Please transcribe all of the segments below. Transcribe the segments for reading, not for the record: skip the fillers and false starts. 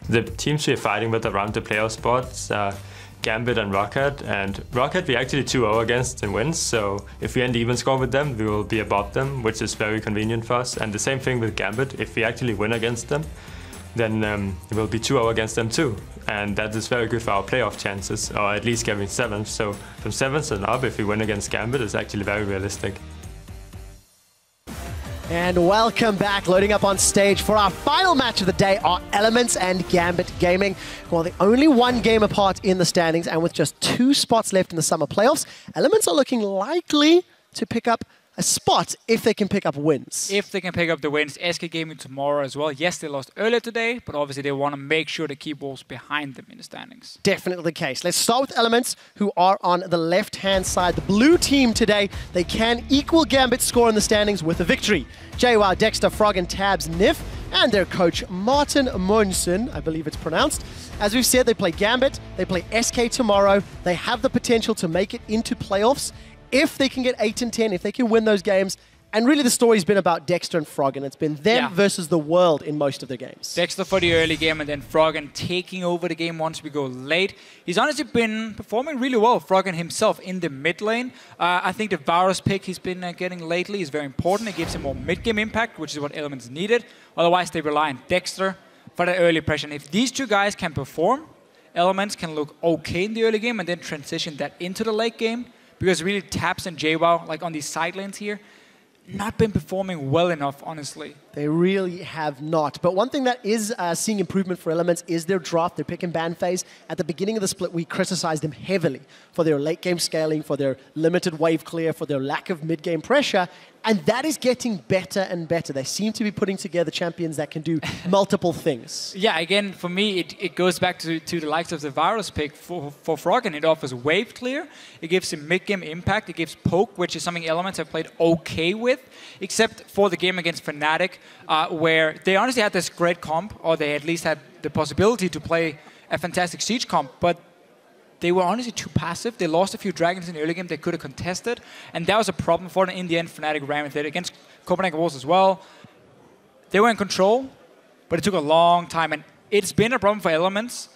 The teams we're fighting with around the playoff spots are Gambit and Rocket. And Rocket we actually 2-0 against in wins, so if we end even score with them, we will be above them, which is very convenient for us. And the same thing with Gambit. If we actually win against them, then it will be 2-0 against them too. And that is very good for our playoff chances, or at least getting 7th. So from 7th and up, if we win against Gambit, is actually very realistic. And welcome back. Loading up on stage for our final match of the day are Elements and Gambit Gaming. Well, the only one game apart in the standings, and with just 2 spots left in the summer playoffs, Elements are looking likely to pick up a spot if they can pick up wins. If they can pick up the wins, SK Gaming tomorrow as well. Yes, they lost earlier today, but obviously they want to make sure to keep Wolves behind them in the standings. Definitely the case. Let's start with Elements, who are on the left-hand side. The blue team today, they can equal Gambit's score in the standings with a victory. JWoww, Dexter, Frog, and Tabs, Nif, and their coach, Martin Munson, I believe it's pronounced. As we've said, they play Gambit, they play SK tomorrow. They have the potential to make it into playoffs if they can get 8 and 10, if they can win those games. And really the story's been about Dexter and Frog, and it's been them versus the world in most of the games. Dexter for the early game, and then Froggen taking over the game once we go late. He's honestly been performing really well, Froggen himself, in the mid lane. I think the Varus pick he's been getting lately is very important. It gives him more mid-game impact, which is what Elements needed. Otherwise, they rely on Dexter for the early pressure. And if these 2 guys can perform, Elements can look okay in the early game and then transition that into the late game. Because really Tabs and JWoww, like on these side lanes here, not been performing well enough, honestly. They really have not. But one thing that is seeing improvement for Elements is their draft, their pick and ban phase. At the beginning of the split, we criticized them heavily for their late game scaling, for their limited wave clear, for their lack of mid-game pressure. And that is getting better and better. They seem to be putting together champions that can do multiple things. Yeah, again, for me, it goes back to the likes of the Varus pick for Frog, and it offers wave clear. It gives him mid-game impact. It gives poke, which is something Elements have played okay with, except for the game against Fnatic, where they honestly had this great comp, or they at least had the possibility to play a fantastic siege comp, but they were honestly too passive. They lost a few dragons in the early game they could have contested, and that was a problem for them. In the end, Fnatic ran with it against Copenhagen Wolves as well. They were in control, but it took a long time, and it's been a problem for Elements.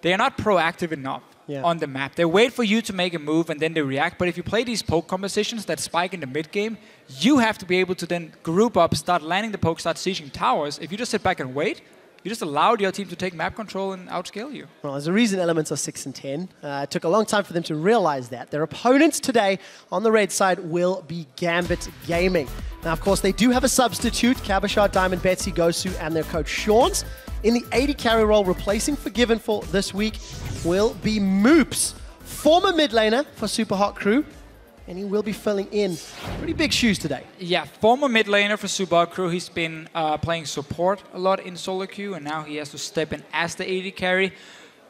They are not proactive enough on the map. They wait for you to make a move, and then they react. But if you play these poke compositions that spike in the mid game, you have to be able to then group up, start landing the poke, start sieging towers. If you just sit back and wait, you just allowed your team to take map control and outscale you. Well, there's a reason Elements are 6 and 10. It took a long time for them to realize that. Their opponents today on the red side will be Gambit Gaming. Now, of course, they do have a substitute, Kabashard, Diamond, Betsy, Gosu, and their coach, Shawns. In the 80 carry role, replacing Forgiven for this week will be Moops, former mid laner for Super Hot Crew. And he will be filling in pretty big shoes today. Yeah, former mid laner for Super Hot Crew. He's been playing support a lot in solo queue, and now he has to step in as the AD carry.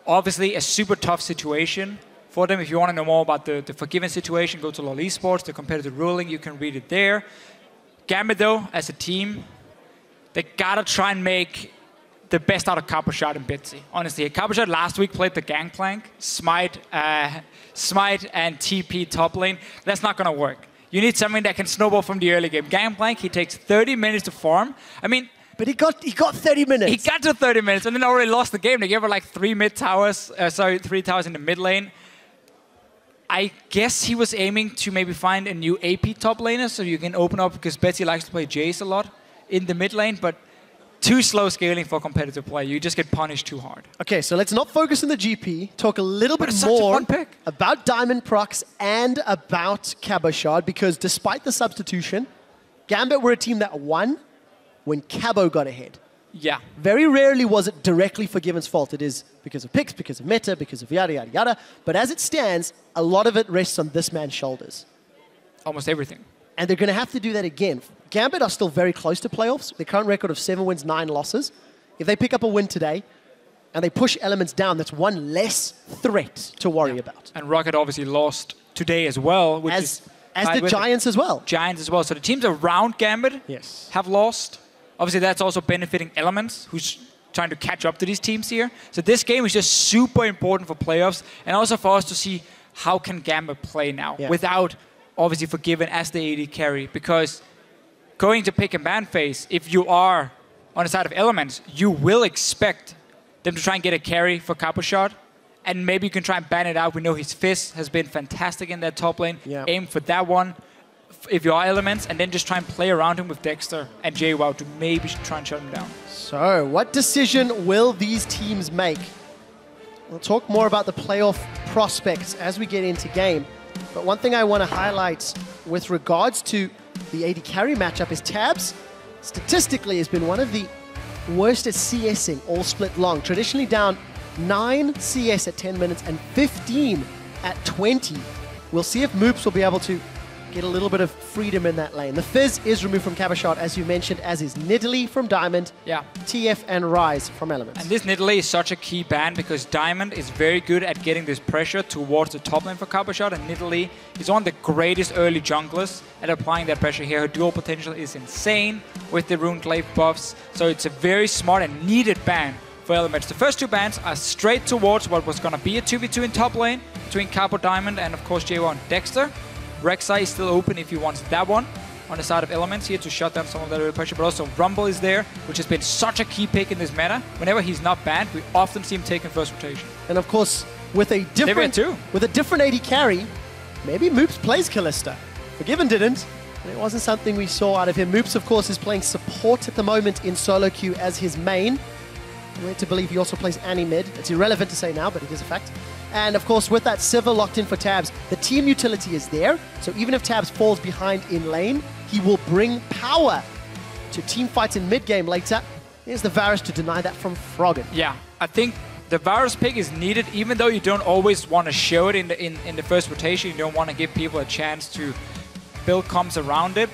Obviously, a super tough situation for them. If you want to know more about the Forgiven situation, go to LoL Esports, the competitive ruling. You can read it there. Gambit, though, as a team, they gotta try and make the best out of Kabashard and Betsy. Honestly, Kabashard last week played the Gangplank, Smite and TP top lane. That's not gonna work. You need something that can snowball from the early game. Gangplank, he takes 30 minutes to farm. I mean, but he got 30 minutes. He got to 30 minutes and then already lost the game. They gave her like 3 towers in the mid lane. I guess he was aiming to maybe find a new AP top laner so you can open up, because Betsy likes to play Jace a lot in the mid lane, but too slow scaling for competitive play. You just get punished too hard. Okay, so let's not focus on the GP. Talk a little bit more about Diamond Prox and about Kabashard, because despite the substitution, Gambit were a team that won when Cabo got ahead. Yeah. Very rarely was it directly Forgiven's fault. It is because of picks, because of meta, because of yada, yada, yada. But as it stands, a lot of it rests on this man's shoulders. Almost everything. And they're going to have to do that again. Gambit are still very close to playoffs. Their current record of 7 wins, 9 losses. If they pick up a win today and they push Elements down, that's one less threat to worry about. And Rocket obviously lost today as well. Which as the Giants as well. Giants as well. So the teams around Gambit have lost. Obviously, that's also benefiting Elements, who's trying to catch up to these teams here. So this game is just super important for playoffs, and also for us to see how can Gambit play now without obviously Forgiven as the AD carry, because going to pick and ban phase, if you are on the side of Elements, you will expect them to try and get a carry for Capushot. And maybe you can try and ban it out. We know his Fizz has been fantastic in that top lane. Yeah. Aim for that one if you are Elements, and then just try and play around him with Dexter and JWoww to maybe try and shut him down. So, what decision will these teams make? We'll talk more about the playoff prospects as we get into game. But one thing I want to highlight with regards to the AD carry matchup is Tabs, statistically, has been one of the worst at CSing all split long. Traditionally down 9 CS at 10 minutes and 15 at 20. We'll see if Moops will be able to get a little bit of freedom in that lane. The Fizz is removed from Capushot, as you mentioned, as is Nidalee from Diamond, Yeah. TF and Rise from Elements. And this Nidalee is such a key ban because Diamond is very good at getting this pressure towards the top lane for Capushot, and Nidalee is one of the greatest early junglers at applying that pressure here. Her dual potential is insane with the Rune Glaive buffs, so it's a very smart and needed ban for Elements. The first two bans are straight towards what was going to be a 2v2 in top lane between Capo Diamond and, of course, JWoww and Dexter. Rek'Sai is still open if he wants that one on the side of Elements here to shut down some of that early pressure, but also Rumble is there, which has been such a key pick in this meta. Whenever he's not banned, we often see him taking first rotation. And of course, with a different AD carry, maybe Moops plays Kalista. Forgiven didn't, and it wasn't something we saw out of him. Moops, of course, is playing support at the moment in solo queue as his main. I'm led to believe he also plays Annie mid. It's irrelevant to say now, but it is a fact. And of course, with that Sivir locked in for Tabs, the team utility is there. So even if Tabs falls behind in lane, he will bring power to team fights in mid-game later. Here's the Varus to deny that from Froggen. Yeah, I think the Varus pick is needed, even though you don't always want to show it in the first rotation. You don't want to give people a chance to build comps around it.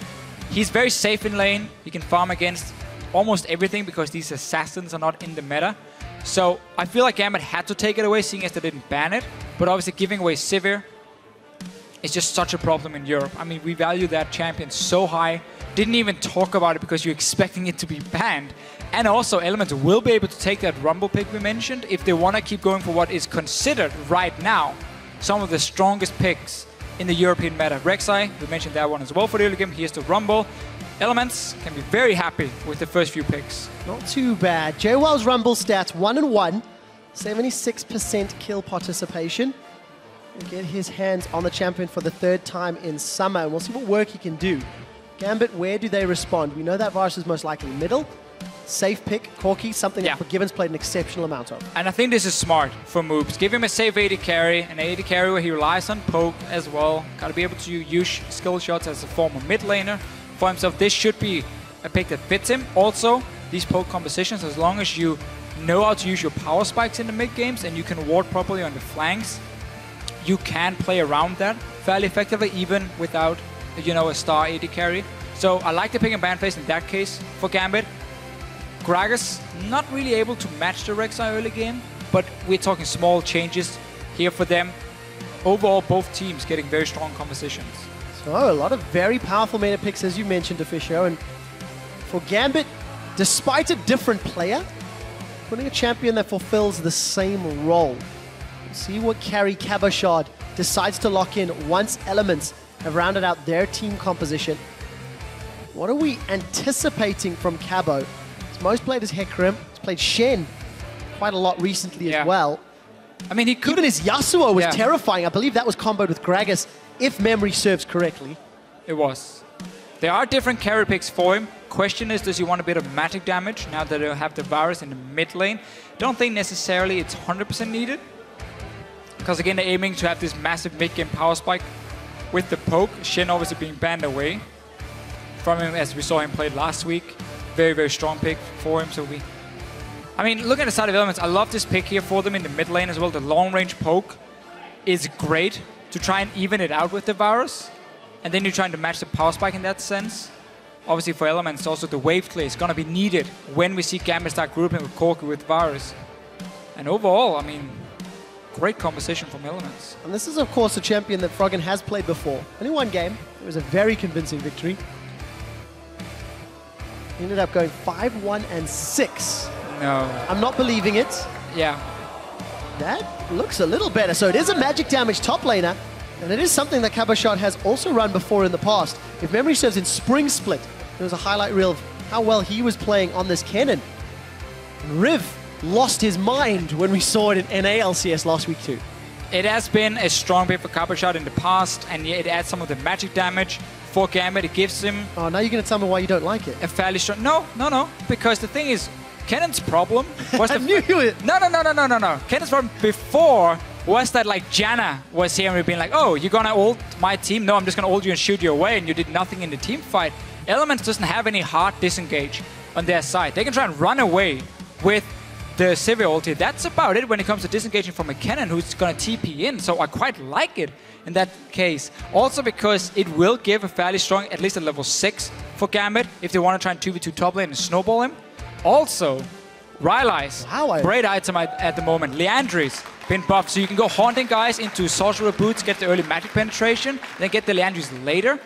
He's very safe in lane. He can farm against almost everything because these assassins are not in the meta. So I feel like Gambit had to take it away, seeing as they didn't ban it. But obviously giving away Sivir is just such a problem in Europe. I mean, we value that champion so high. Didn't even talk about it because you're expecting it to be banned. And also Elements will be able to take that Rumble pick we mentioned if they want to keep going for what is considered right now some of the strongest picks in the European meta. Rek'Sai, we mentioned that one as well for the early game. Here's the Rumble. Elements can be very happy with the first few picks. Not too bad. JWoww's Rumble stats, 1-1, 76% kill participation. He'll get his hands on the champion for the third time in Summer, and we'll see what work he can do. Gambit, where do they respond? We know that Varus is most likely middle. Safe pick, Corki, something that Forgiven's played an exceptional amount of. And I think this is smart for Moops. Give him a safe AD carry, an AD carry where he relies on poke as well. Got to be able to use skill shots as a former mid laner for himself. This should be a pick that fits him. Also, these poke compositions, as long as you know how to use your power spikes in the mid games and you can ward properly on the flanks, you can play around that fairly effectively, even without, you know, a star AD carry. So I like the pick and ban phase in that case for Gambit. Gragas not really able to match the Rek'Sai early game, but we're talking small changes here for them. Overall, both teams getting very strong compositions. So a lot of very powerful meta picks, as you mentioned, Officio. And for Gambit, despite a different player, putting a champion that fulfills the same role. We'll see what carry Cabochard decides to lock in once Elements have rounded out their team composition. What are we anticipating from Cabo? His most played is Hecarim. He's played Shen quite a lot recently as well. I mean, he could... Even his Yasuo was terrifying. I believe that was comboed with Gragas, if memory serves correctly. It was. There are different carry picks for him. Question is, does he want a bit of magic damage now that they have the Varus in the mid lane? Don't think necessarily it's 100% needed. Because again, they're aiming to have this massive mid-game power spike with the poke. Shen obviously being banned away from him as we saw him play last week. Very, very strong pick for him. So I mean, looking at the side of Elements, I love this pick here for them in the mid lane as well. The long-range poke is great to try and even it out with the Varus. And then you're trying to match the power spike in that sense. Obviously for Elements, also the wave clear is going to be needed when we see Gambit start grouping with Corki with Varus. And overall, I mean, great composition from Elements. And this is, of course, a champion that Froggen has played before. Only one game. It was a very convincing victory. He ended up going 5-1-6. No. I'm not believing it. Yeah. That looks a little better. So it is a magic damage top laner. And it is something that Cabochard has also run before in the past. If memory serves, in Spring Split, there was a highlight reel of how well he was playing on this cannon. And Riv lost his mind when we saw it in NA LCS last week too. It has been a strong pick for Cabochard in the past, and it adds some of the magic damage for Gambit. It gives him... Oh, now you're going to tell me why you don't like it. A fairly strong... No. Because the thing is, Kennen's problem was I knew it. No. Kennen's problem before was that like Janna was here and we've been like, oh, you're gonna ult my team? No, I'm just gonna ult you and shoot you away, and you did nothing in the team fight. Elements doesn't have any hard disengage on their side. They can try and run away with the Sivir ulti. That's about it when it comes to disengaging from a Kennen who's gonna TP in, so I quite like it in that case. Also because it will give a fairly strong, at least a level 6 for Gambit if they want to try and 2v2 top lane and snowball him. Also, Rylai's great item at the moment. Leandry's been buffed, so you can go haunting guys into sorcerer boots, get the early magic penetration, then get the Leandry's later.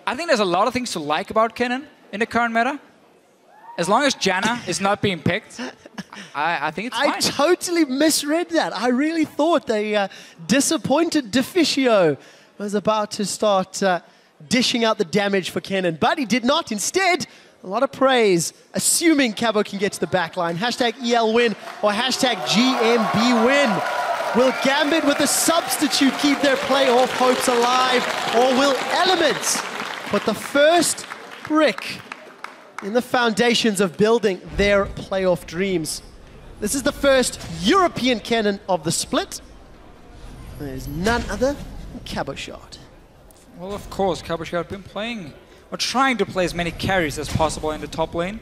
I think there's a lot of things to like about Kennen in the current meta. As long as Janna is not being picked, I think it's fine. I totally misread that. I really thought the disappointed Deficio was about to start dishing out the damage for Kennen, but he did not. Instead, a lot of praise, assuming Cabo can get to the backline. Hashtag EL win or hashtag GMB win. Will Gambit with a substitute keep their playoff hopes alive, or will Elements put the first brick in the foundations of building their playoff dreams? This is the first European Kennen of the split. There's none other than Cabochard. Well, of course, Cabochard has been playing, or trying to play as many carries as possible in the top lane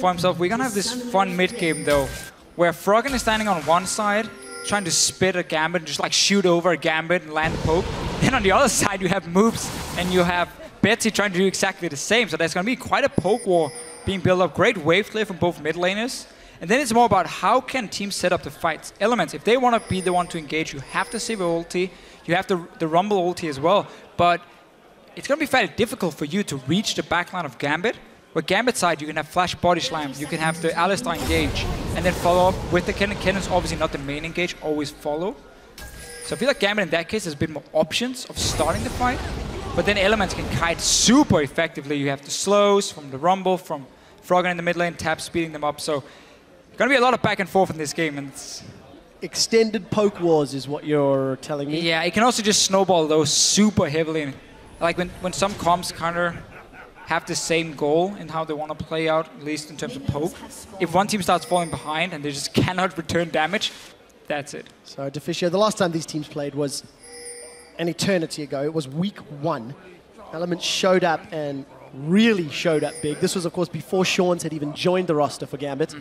for himself. We're gonna have this fun mid-game though, where Froggen is standing on one side, trying to spit a Gambit, just like shoot over a Gambit and land a poke. Then on the other side you have Moops and you have Betsy trying to do exactly the same. So there's gonna be quite a poke war being built up. Great wave clear from both mid laners. And then it's more about how can teams set up the fights. Elements, if they want to be the one to engage, you have the Sivir ulti, you have the Rumble ulti as well. But it's going to be fairly difficult for you to reach the backline of Gambit. Where Gambit side, you can have Flash Body Slam, you can have the Alistar engage, and then follow up with the Kennen. Kennen's obviously not the main engage, always follow. So I feel like Gambit in that case has a bit more options of starting the fight. But then Elements can kite super effectively. You have the slows from the Rumble, from Froggen in the mid lane, tap speeding them up. So going to be a lot of back and forth in this game. And it's extended poke wars is what you're telling me? Yeah, it can also just snowball those super heavily. Like when some comps kind of have the same goal in how they want to play out, at least in terms of poke. If one team starts falling behind and they just cannot return damage, that's it. So Deficio, the last time these teams played was an eternity ago. It was week 1. Elements showed up and really showed up big. This was, of course, before Sean's had even joined the roster for Gambit.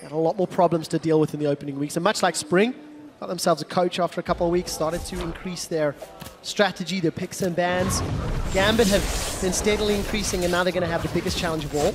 Had a lot more problems to deal with in the opening weeks. And much like Spring, got themselves a coach after a couple of weeks, started to increase their strategy, their picks and bans. Gambit have been steadily increasing, and now they're going to have the biggest challenge of all,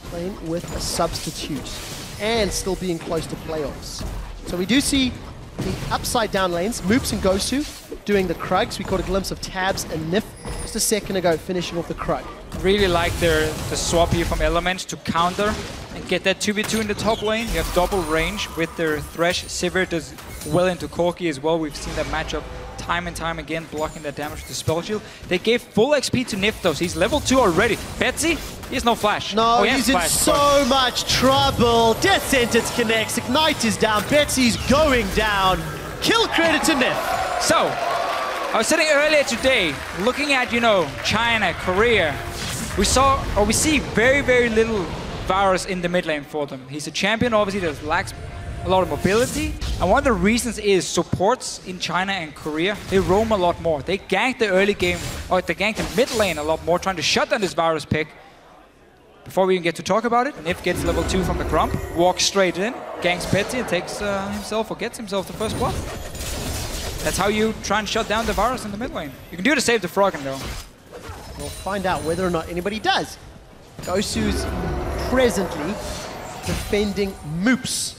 playing with a substitute and still being close to playoffs. So we do see the upside down lanes, Moops and Gosu doing the Krugs. We caught a glimpse of Tabs and Nif just a second ago, finishing off the Krug. Really like the swap here from Elements to counter and get that 2v2 in the top lane. You have double range with their Thresh. Sivir does well into Corki as well. We've seen that matchup time and time again, blocking that damage with the spell shield. They gave full XP to Nif though, so he's level 2 already. Betsy, he has no flash. No, he's in so much trouble. Death Sentence connects, Ignite is down, Betsy's going down. Kill credit to Nif. So, I was sitting earlier today, looking at, China, Korea. We see very, very little Varus in the mid lane for them. He's a champion, obviously, that lacks a lot of mobility. And one of the reasons is supports in China and Korea, they roam a lot more. They gank the early game, or they gank the mid lane a lot more, trying to shut down this Varus pick. Before we even get to talk about it, Nif gets level 2 from the Grump, walks straight in, ganks Betsy, and takes gets himself the first blood. That's how you try and shut down the Varus in the mid lane. You can do it to save the Froggen though. We'll find out whether or not anybody does. Gosu's presently defending Moops.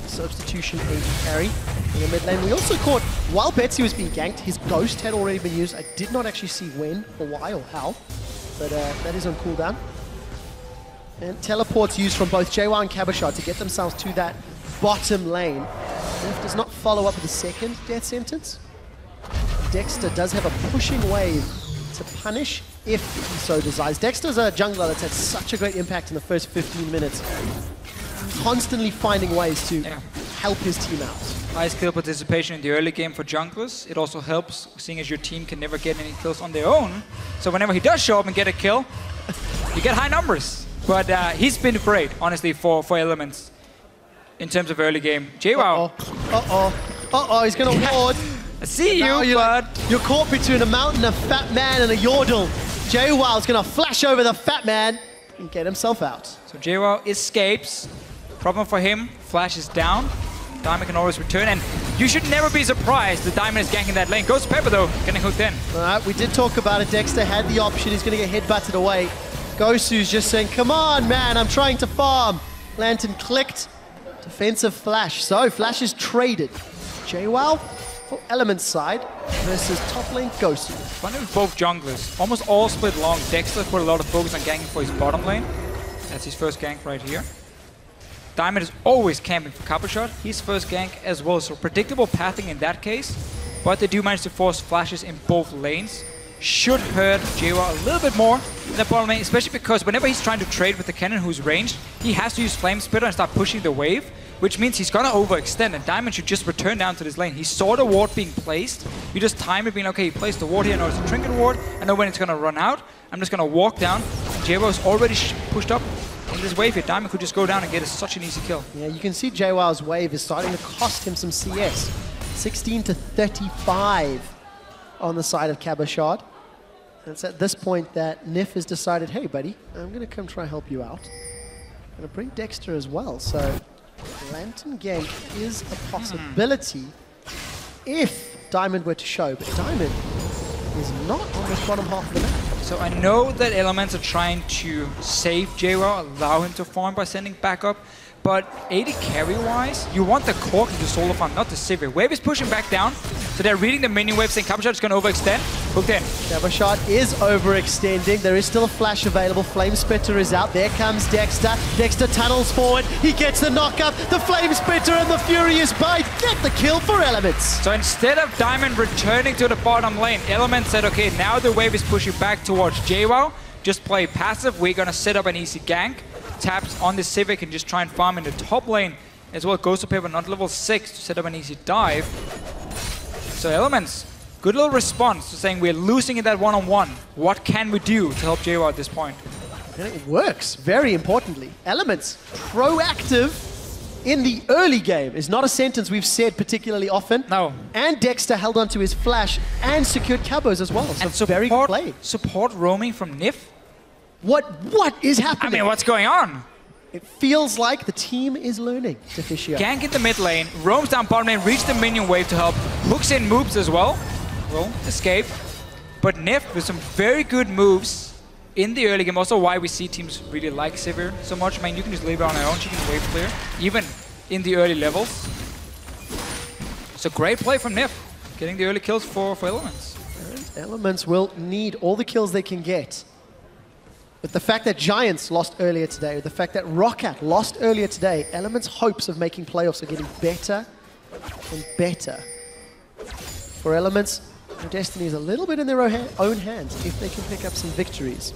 Substitution AD carry in the mid lane. We also caught, while Betsy was being ganked, his Ghost had already been used. I did not actually see when, or why, or how, but that is on cooldown. And teleports used from both JY and Cabochard to get themselves to that bottom lane. Nif does not follow up with a second Death Sentence. Dexter does have a pushing wave to punish if he so desires. Dexter's a jungler that's had such a great impact in the first 15 minutes. constantly finding ways to help his team out. High skill participation in the early game for junglers. It also helps, seeing as your team can never get any kills on their own. So whenever he does show up and get a kill, you get high numbers. But he's been great, honestly, for Elements in terms of early game. JWoww. He's going to ward. I see you, but... You're caught between a mountain, a fat man, and a Yordle. JWoww's going to flash over the fat man and get himself out. So JWoww escapes. Problem for him, Flash is down. Diamond can always return, and you should never be surprised that Diamond is ganking that lane. Goes to Pepper, though, getting hooked in. All right, we did talk about it. Dexter had the option. He's going to get headbutted away. Gosu's just saying, come on, man, I'm trying to farm. Lantern clicked. Defensive Flash. So, Flash is traded. JWoww for Element's side versus top lane Gosu. Funny with both junglers. Almost all split long. Dexter put a lot of focus on ganking for his bottom lane. That's his first gank right here. Diamond is always camping for Copper Shot. His first gank as well, so predictable pathing in that case. But they do manage to force flashes in both lanes. Should hurt JWoww a little bit more in the bottom lane, especially because whenever he's trying to trade with the cannon who's ranged, he has to use Flame Spitter and start pushing the wave, which means he's gonna overextend, and Diamond should just return down to this lane. He saw the ward being placed. You just time it being, okay, he placed the ward here, I know it's a trinket ward, I know when it's gonna run out. I'm just gonna walk down, and JWoww's already pushed up in this wave here. Diamond could just go down and get such an easy kill. Yeah, you can see JWoww's wave is starting to cost him some CS. 16 to 35 on the side of Cabashard. And it's at this point that Nif has decided, hey buddy, I'm going to come try help you out. I'm going to bring Dexter as well. So Lantern gank is a possibility if Diamond were to show, but Diamond is not on this bottom half of the map. So I know that Elements are trying to save JWoww, allow him to farm by sending backup, but AD carry-wise, you want the Cork to solo farm, not the Sivir. Wave is pushing back down, so they're reading the minion wave, saying Coppershot is going to overextend. Hooked in. Cabashard is overextending. There is still a flash available. Flame Spitter is out. There comes Dexter. Dexter tunnels forward. He gets the knockup. The Flame Spitter and the Furious Bite get the kill for Elements. So instead of Diamond returning to the bottom lane, Elements said, okay, now the wave is pushing back towards JWoww. Just play passive. We're going to set up an easy gank. Taps on the Civic and just try and farm in the top lane as well. Goes to Paper, not level 6 to set up an easy dive. So Elements, good little response to saying we're losing in that one-on-one. What can we do to help JWoww at this point? And it works, very importantly. Elements, proactive in the early game is not a sentence we've said particularly often. No. And Dexter held onto his flash and secured Cabos as well. So And very good play. Support roaming from Nif? What is happening? I mean, what's going on? It feels like the team is learning to fish out. Gank in the mid lane, roams down bottom lane, reach the minion wave to help. Hooks in moves as well. Will escape. But Nif with some very good moves in the early game. Also why we see teams really like Sivir so much. I mean, you can just leave her on her own. She can wave clear, even in the early levels. So great play from Nif, getting the early kills for Elements. And Elements will need all the kills they can get. But the fact that Giants lost earlier today, or the fact that Roccat lost earlier today, Element's hopes of making playoffs are getting better and better. For Elements, their destiny is a little bit in their own hands if they can pick up some victories.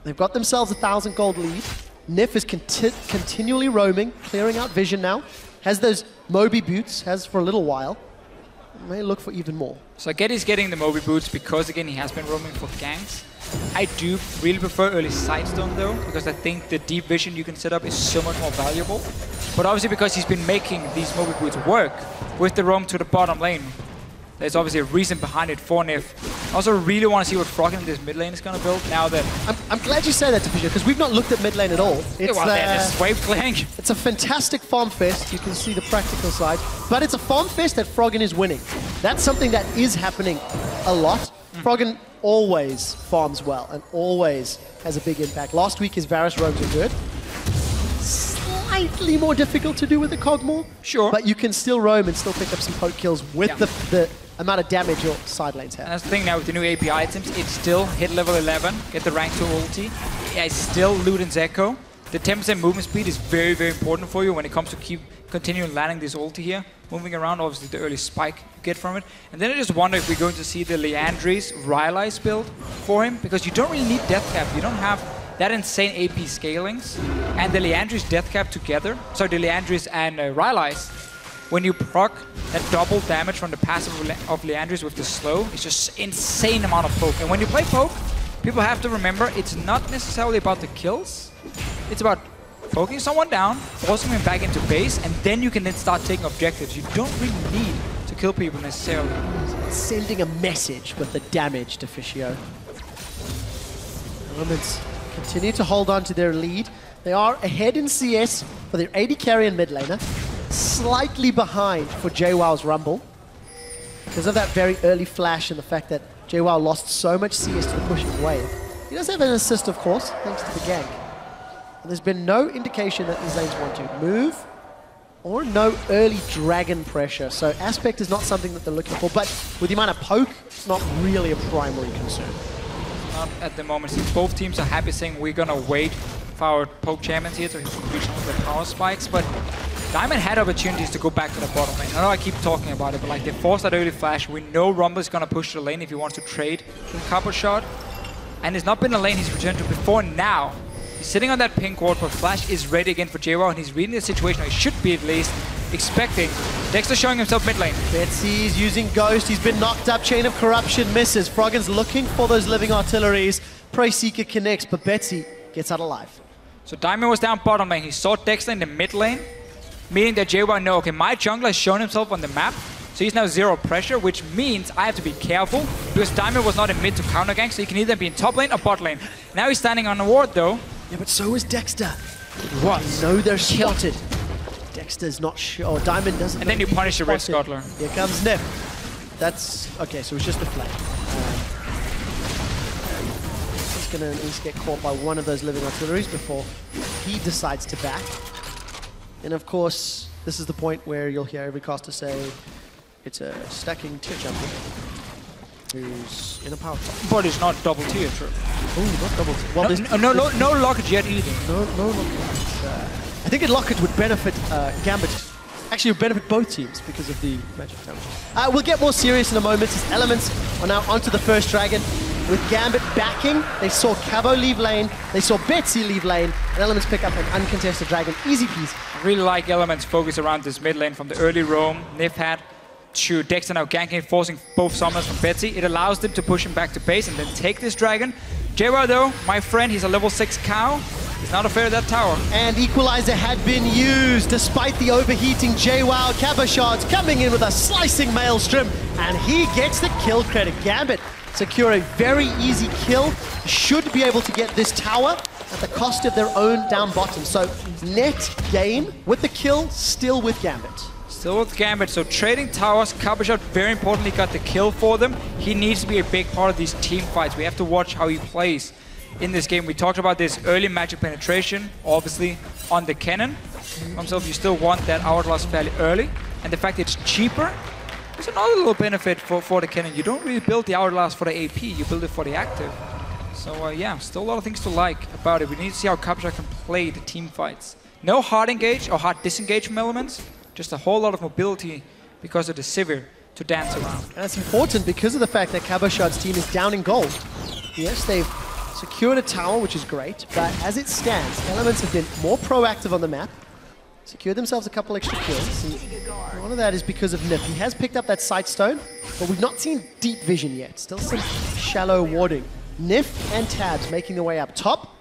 They've got themselves a 1,000 gold lead. Nif is continually roaming, clearing out vision now. Has those Moby boots, has for a little while. May look for even more. So I get he's getting the Moby boots because, again, he has been roaming for ganks. I do really prefer early Sidestone though, because I think the deep vision you can set up is so much more valuable. But obviously because he's been making these Moby boots work with the roam to the bottom lane, there's obviously a reason behind it for Nif. I also really want to see what Froggen in this mid lane is going to build now that... I'm glad you say that, Division, because we've not looked at mid lane at all. It's, well, wave clang. It's a fantastic farm fest. You can see the practical side. But it's a farm fest that Froggen is winning. That's something that is happening a lot. Froggen always farms well and always has a big impact. Last week his Varus roams were good. Slightly more difficult to do with the Cogmore. Sure. But you can still roam and still pick up some poke kills with the amount of damage your side lanes have. And that's the thing now with the new API items, it's still hit level 11, get the rank 2 ulti. Yeah, it's still Luden's Echo. The 10% movement speed is very, very important for you when it comes to continuing landing this ulti here. Moving around, obviously the early spike you get from it. And then I just wonder if we're going to see the Leandry's Rylai's build for him, because you don't really need death cap. You don't have that insane AP scalings and the Leandry's death cap together, so the Leandry's and Rylai's, when you proc that double damage from the passive of Leandry's with the slow, it's just insane amount of poke. And when you play poke, people have to remember it's not necessarily about the kills, it's about poking someone down, forcing him back into base, and then you can then start taking objectives. You don't really need to kill people necessarily. Sending a message with the damage to Fischio. Elements continue to hold on to their lead. They are ahead in CS for their AD carry and mid laner. Slightly behind for JWoww's Rumble. Because of that very early flash and the fact that JWoww lost so much CS to the pushing wave. He does have an assist, of course, thanks to the gank. And there's been no indication that these lanes want to move or no early dragon pressure. So aspect is not something that they're looking for, but with the amount of poke, it's not really a primary concern. Not at the moment, since both teams are happy saying we're gonna wait for our poke champions here to reach the power spikes, but Diamond had opportunities to go back to the bottom lane. I know I keep talking about it, but like they forced that early flash. We know Rumble is gonna push the lane if he wants to trade from Copper Shot, and it's not been a lane he's returned to before now. He's sitting on that pink ward, but Flash is ready again for JWoww, and he's reading the situation, or he should be at least, expecting. Dexter showing himself mid lane. Betsy's using Ghost, he's been knocked up, Chain of Corruption misses. Froggen's looking for those living artilleries. Prey Seeker connects, but Betsy gets out alive. So Diamond was down bottom lane, he saw Dexter in the mid lane, meaning that JWoww know, okay, my jungler has shown himself on the map, so he's now zero pressure, which means I have to be careful, because Diamond was not in mid to counter gank, so he can either be in top lane or bot lane. Now he's standing on the ward though. Yeah, but so is Dexter. What? No, they're spotted. Dexter's not sure. Oh, Diamond doesn't. And then you punish the red scuttler. Here comes Nip. That's okay. So it's just a flag. He's gonna at least get caught by one of those living artilleries before he decides to back. And of course, this is the point where you'll hear every caster say it's a stacking tier champion who's in a power top. But it's not double tier, true. Oh, not double tier. Well, no Locket yet either. No Locket. I think Locket would benefit Gambit. Actually, would benefit both teams because of the magic damage. We'll get more serious in a moment as Elements are now onto the first dragon. With Gambit backing, they saw Cabo leave lane, they saw Betsy leave lane, and Elements pick up an uncontested dragon. Easy peasy. I really like Elements' focus around this mid lane from the early roam. Nif had to Dexter now ganking, forcing both summons from Betsy. It allows them to push him back to base and then take this dragon. JWoww though, my friend, he's a level 6 cow. He's not afraid of that tower. And Equalizer had been used despite the overheating JWoww. Cabashard's coming in with a slicing maelstrom, and he gets the kill credit. Gambit secure a very easy kill. Should be able to get this tower at the cost of their own down bottom. So net gain with the kill, still with Gambit. Still with Gambit, so trading towers, Cabashard very importantly got the kill for them. He needs to be a big part of these team fights. We have to watch how he plays in this game. We talked about this early magic penetration, obviously on the cannon. Himself, you still want that hourglass fairly early, and the fact it's cheaper is another little benefit for the cannon. You don't really build the hourglass for the AP, you build it for the active. So yeah, still a lot of things to like about it. We need to see how Cabashard can play the team fights. No hard engage or hard disengage from Elements, just a whole lot of mobility because of the Sivir to dance around. And that's important because of the fact that Cabashard's team is down in gold. Yes, they've secured a tower, which is great, but as it stands, Elements have been more proactive on the map, secured themselves a couple extra kills, and one of that is because of Nip. He has picked up that sight stone, but we've not seen deep vision yet. Still some shallow warding. Nif and Tabs making their way up top,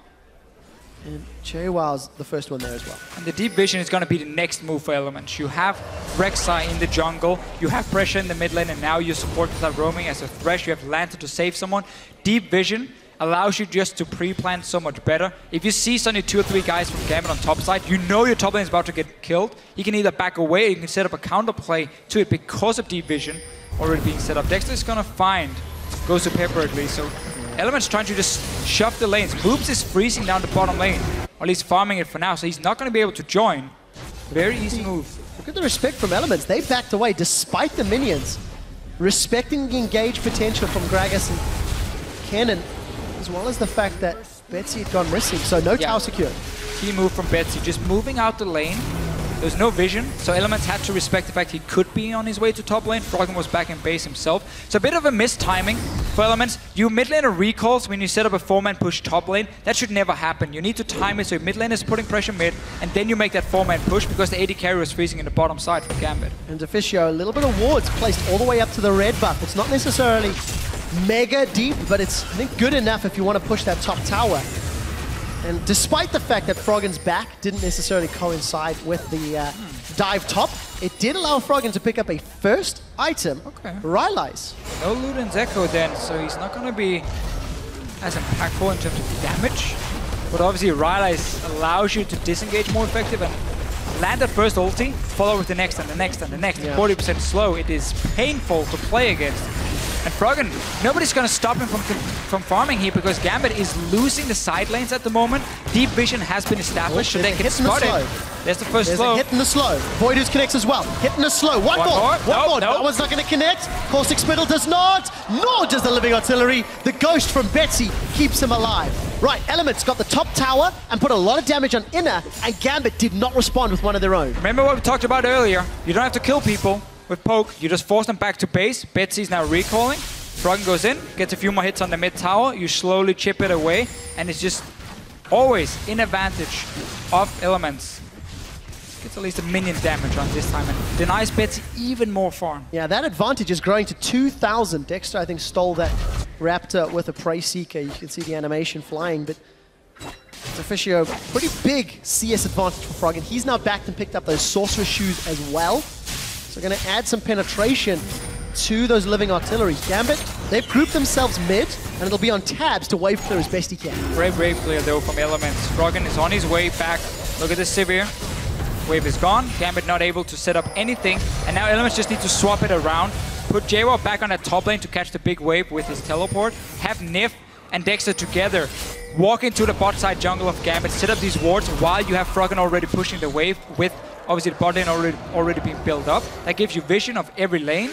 and JWoww's the first one there as well. And the deep vision is going to be the next move for Elements. You have Rek'Sai in the jungle, you have pressure in the mid lane, and now you support without roaming as a Thresh. You have Lantern to save someone. Deep vision allows you just to pre-plan so much better. If you see suddenly 2 or 3 guys from Gambit on top side, you know your top lane is about to get killed. You can either back away or you can set up a counter play to it because of deep vision already being set up. Dexter is going to find goes to Pepper at least. So Elements trying to just shove the lanes. Moobs is freezing down the bottom lane, or at least farming it for now, so he's not going to be able to join. Very easy move. Look at the respect from Elements. They backed away despite the minions. Respecting the engage potential from Gragas and Cannon, as well as the fact that Betsy had gone missing, so no tower secured. Key move from Betsy, just moving out the lane. There's no vision, so Elements had to respect the fact he could be on his way to top lane. Froggen was back in base himself. So a bit of a missed timing for Elements. You mid laner recalls when you set up a 4-man push top lane. That should never happen. You need to time it so your mid lane is putting pressure mid, and then you make that 4-man push because the AD carry was freezing in the bottom side for Gambit. And Officio, a little bit of wards placed all the way up to the red buff. It's not necessarily mega deep, but it's, I think, good enough if you want to push that top tower. And despite the fact that Froggen's back didn't necessarily coincide with the dive top, it did allow Froggen to pick up a first item, Rylai's. No Luden's Echo then, so he's not going to be as impactful in terms of damage. But obviously Rylai's allows you to disengage more effective and land that first ulti, follow with the next and the next and the next. 40% slow, it is painful to play against. And Froggen, nobody's going to stop him from farming here because Gambit is losing the side lanes at the moment. Deep vision has been established, so they can spot it. There's the first slow. A hit in the slow. Voidus connects as well. Hit in the slow. One more. That one's not going to connect. Caustic Spittle does not. Nor does the Living Artillery. The Ghost from Betsy keeps him alive. Right, Elements got the top tower and put a lot of damage on Inner, and Gambit did not respond with one of their own. Remember what we talked about earlier. You don't have to kill people with poke, you just force them back to base. Betsy's now recalling. Froggen goes in, gets a few more hits on the mid tower. You slowly chip it away, and it's just always in advantage of Elements. Gets at least a minion damage on this time and denies Betsy even more farm. Yeah, that advantage is growing to 2,000. Dexter, I think, stole that Raptor with a Prey Seeker. You can see the animation flying, but it's Officio, pretty big CS advantage for Froggen. He's now backed and picked up those Sorcerer Shoes as well. So going to add some penetration to those Living Artillery. Gambit, they've grouped themselves mid, and it'll be on tabs to wave clear as best he can. Brave clear though from Elements. Froggen is on his way back. Look at this Sivir. Wave is gone. Gambit not able to set up anything, and now Elements just need to swap it around. Put JWoww back on that top lane to catch the big wave with his teleport. Have Nif and Dexter together. Walk into the bot side jungle of Gambit, set up these wards while you have Froggen already pushing the wave with obviously the bot lane already being built up. That gives you vision of every lane.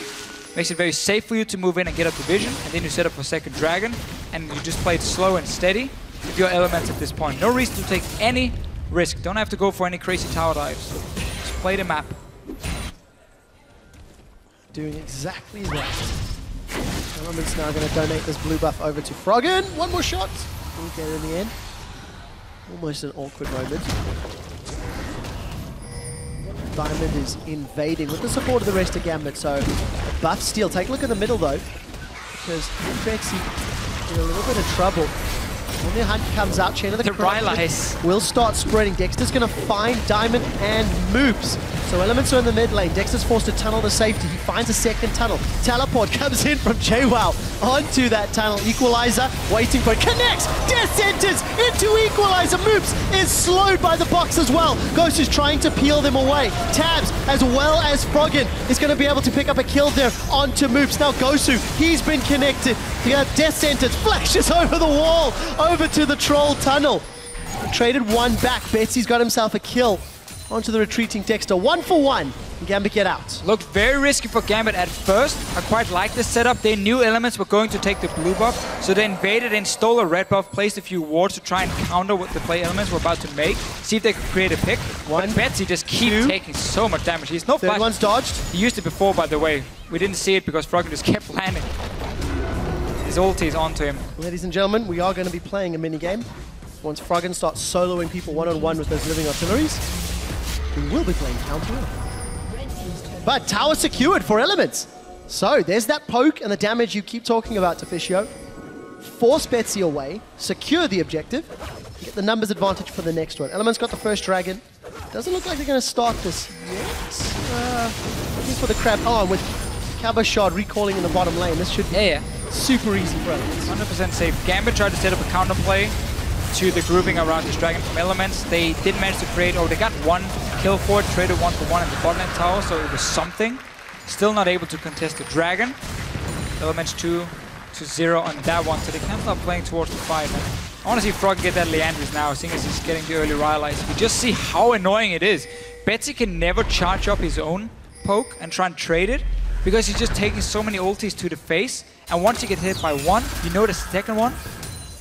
Makes it very safe for you to move in and get up the vision, and then you set up a second dragon, and you just play it slow and steady with your Elements at this point. No reason to take any risk. Don't have to go for any crazy tower dives. Just play the map. Doing exactly that. Element's now going to donate this blue buff over to Froggen. One more shot. We'll get it in the end. Almost an awkward moment. Diamond is invading with the support of the rest of Gambit, so buff steal. Take a look at the middle though, because Betsy in a little bit of trouble. When the hunt comes out, Chain of the Rylai's will start spreading. Dexter's going to find Diamond and Moops. So Elements are in the mid lane. Dexter's forced to tunnel to safety. He finds a second tunnel. Teleport comes in from JWoww onto that tunnel. Equalizer waiting for it. Connects! Death Sentence into Equalizer. Moops is slowed by the box as well. Ghost is trying to peel them away. Tabs, as well as Froggen, is going to be able to pick up a kill there onto Moops. Now Gosu, he's been connected. The Death Sentence flashes over the wall, over to the Troll tunnel. Traded one back. Betsy's got himself a kill onto the retreating Dexter. 1 for 1. Gambit get out. Looked very risky for Gambit at first. I quite like this setup. They knew Elements were going to take the blue buff, so they invaded and stole a red buff, placed a few wards to try and counter what the play Elements were about to make, see if they could create a pick. But Betsy just keeps taking so much damage. He's no flash. One's dodged. He used it before, by the way. We didn't see it because Froggen just kept landing. His ulti is onto him. Ladies and gentlemen, we are going to be playing a mini-game. Once Froggen starts soloing people one-on-one with those Living Artilleries, we will be playing counter. But tower secured for Elements. So there's that poke and the damage you keep talking about, Officio. Force Betsy away, secure the objective, get the numbers advantage for the next one. Elements got the first dragon. Doesn't look like they're going to start this yet. Looking for the crab. Oh, with Cabashard recalling in the bottom lane. This should be super easy for Elements. 100% safe. Gambit tried to set up a counterplay to the grouping around this dragon from Elements. They didn't manage to create, they got one kill for it, traded 1 for 1 in the bot lane tower, so it was something. Still not able to contest the dragon. Elements 2-0 on that one, so they can't stop playing towards the fight. I want to see Froggen get that Leandris now, seeing as he's getting the early Rylai's. You just see how annoying it is. Betsy can never charge up his own poke and try and trade it, because he's just taking so many ultis to the face, and once you get hit by one, you know the second one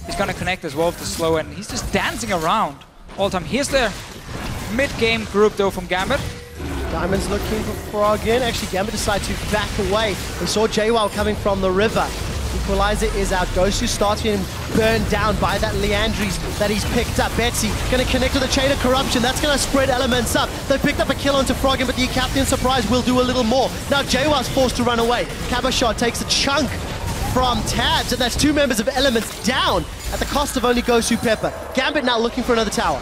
is going to connect as well with the slow, and he's just dancing around all the time. Here's the mid-game group though from Gambit. Diamond's looking for Froggen. Actually, Gambit decides to back away. They saw JWoww coming from the river. Equalizer is out. Gosu starts getting burned down by that Leandries that he's picked up. Betsy going to connect with the Chain of Corruption. That's going to spread elements up. They picked up a kill onto Froggen, but the Captain Surprise will do a little more. Now JWoww's forced to run away. Cabashot takes a chunk from Tabs, and that's 2 members of Elements down at the cost of only Gosu Pepper. Gambit now looking for another tower.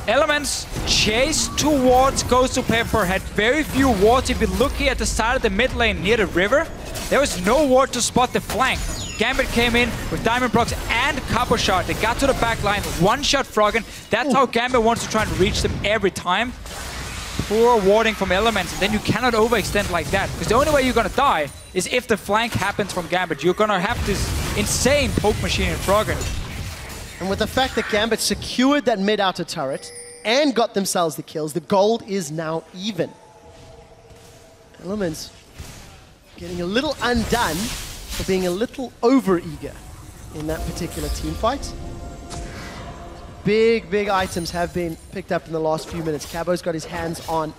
Elements chase towards Gosu Pepper, had very few wards. If you look here at the side of the mid lane near the river, there was no ward to spot the flank. Gambit came in with Diamond Procs and Copper Shot. They got to the back line, one-shot Froggen. That's how Gambit wants to try and reach them every time. Poor warding from Elements, and then you cannot overextend like that. Because the only way you're going to die is if the flank happens from Gambit. You're going to have this insane poke machine in Froggen. And with the fact that Gambit secured that mid-outer turret and got themselves the kills, the gold is now even. Elements getting a little undone for being a little over-eager in that particular team fight. Big items have been picked up in the last few minutes. Cabo's got his hands on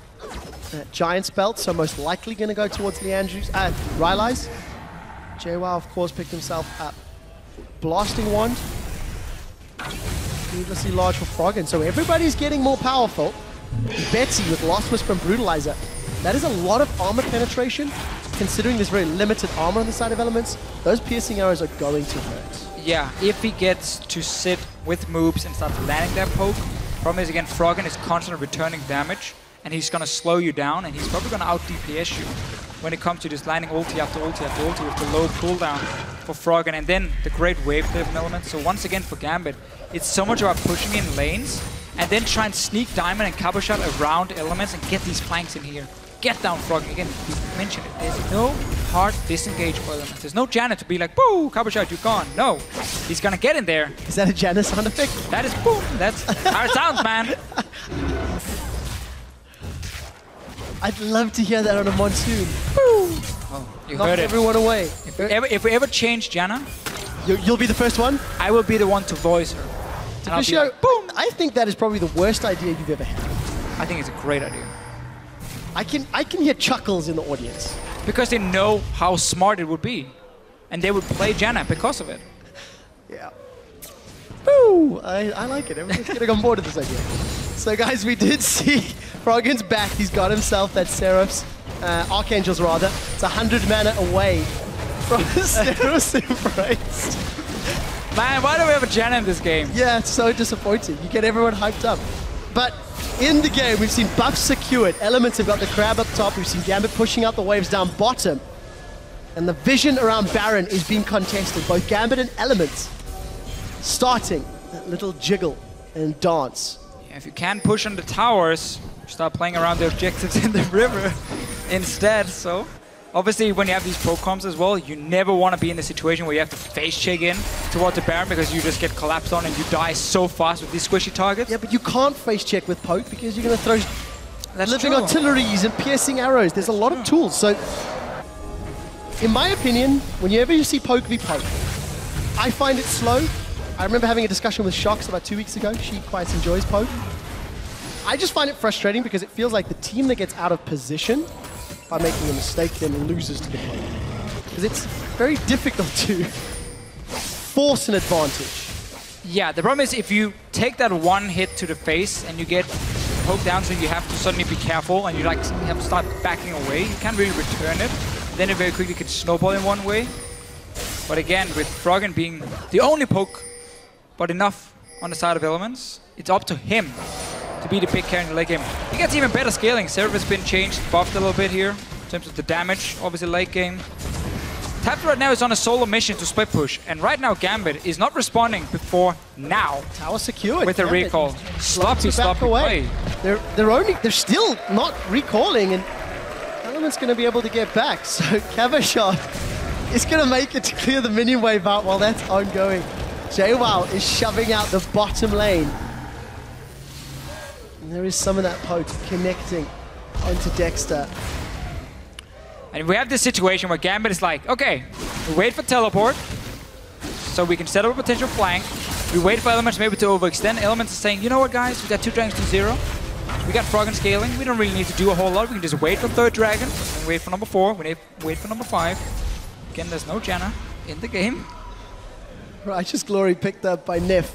Giant's Belt, so most likely going to go towards Leandrews, Rylai's. JWoww, of course, picked himself up Blasting Wand. Needlessly large for Froggen, so everybody's getting more powerful. Betsy with Lost Whisper and Brutalizer. That is a lot of armor penetration, considering there's very limited armor on the side of Elements. Those piercing arrows are going to hurt. Yeah, if he gets to sit with moves and starts landing that poke, problem is, again, Froggen is constantly returning damage, and he's going to slow you down, and he's probably going to out-DPS you when it comes to just landing ulti after ulti after ulti with the low cooldown for Froggen, and then the great wave clear from Elements. So once again for Gambit, it's so much about pushing in lanes, and then try and sneak Diamond and Cabo Shot around Elements and get these flanks in here. Get down Froggen. Again, you mentioned it. There's no hard disengage for Elements. There's no Janet to be like, boo, Cabo Shot, you're gone. No. He's gonna get in there. Is that a Janet sound effect? That is boom. That's how it sounds, man. I'd love to hear that on a monsoon. Boo! Oh, you Knock heard it. everyone away. If we ever change Janna, you'll be the first one? I will be the one to voice her. And I'll be like, boom! I think that is probably the worst idea you've ever had. I think it's a great idea. I can hear chuckles in the audience. Because they know how smart it would be. And they would play Janna because of it. Yeah. Woo! I like it. Everyone's getting on board with this idea. So guys, we did see Froggen's back. He's got himself that Seraph's, Archangels rather. It's 100 mana away from Seraph's Embrace. Man, why do we have a Janna in this game? Yeah, it's so disappointing. You get everyone hyped up. But in the game, we've seen buffs secured. Elements have got the crab up top. We've seen Gambit pushing out the waves down bottom. And the vision around Baron is being contested. Both Gambit and Elements starting that little jiggle and dance. Yeah, if you can't push on the towers, start playing around the objectives in the river instead. So obviously, when you have these poke comps as well, you never want to be in a situation where you have to face check in towards the Baron because you just get collapsed on and you die so fast with these squishy targets. Yeah, but you can't face check with poke because you're going to throw living true. artilleries and piercing arrows. There's a lot of tools. So, in my opinion, whenever you see poke v poke, I find it slow. I remember having a discussion with Shox about 2 weeks ago. She quite enjoys poke. I just find it frustrating because it feels like the team that gets out of position by making a mistake then loses to the poke. Because it's very difficult to force an advantage. Yeah, the problem is if you take that one hit to the face and you get poked down, so you have to suddenly be careful and you like have to start backing away. You can't really return it. Then it very quickly can snowball in one way. But again, with Froggen being the only poke, but enough on the side of Elements, it's up to him to be the big carry in the late game. He gets even better scaling. Seraph has been changed, buffed a little bit here in terms of the damage, obviously late game. Tapped right now is on a solo mission to split push, and right now Gambit is not responding before now. Tower secured. With a recall. Sloppy play. They're still not recalling, and Element's going to be able to get back. So Cabashot is going to make it to clear the minion wave out while that's ongoing. JWoww is shoving out the bottom lane. And there is some of that poke connecting onto Dexter. And we have this situation where Gambit is like, okay, we wait for teleport, so we can set up a potential flank. We wait for Elements maybe to overextend. Elements is saying, you know what guys, we got 2 dragons to 0. We got Froggen scaling. We don't really need to do a whole lot. We can just wait for third dragon, and wait for number 4, wait for number 5. Again, there's no Janna in the game. Righteous Glory picked up by Nif.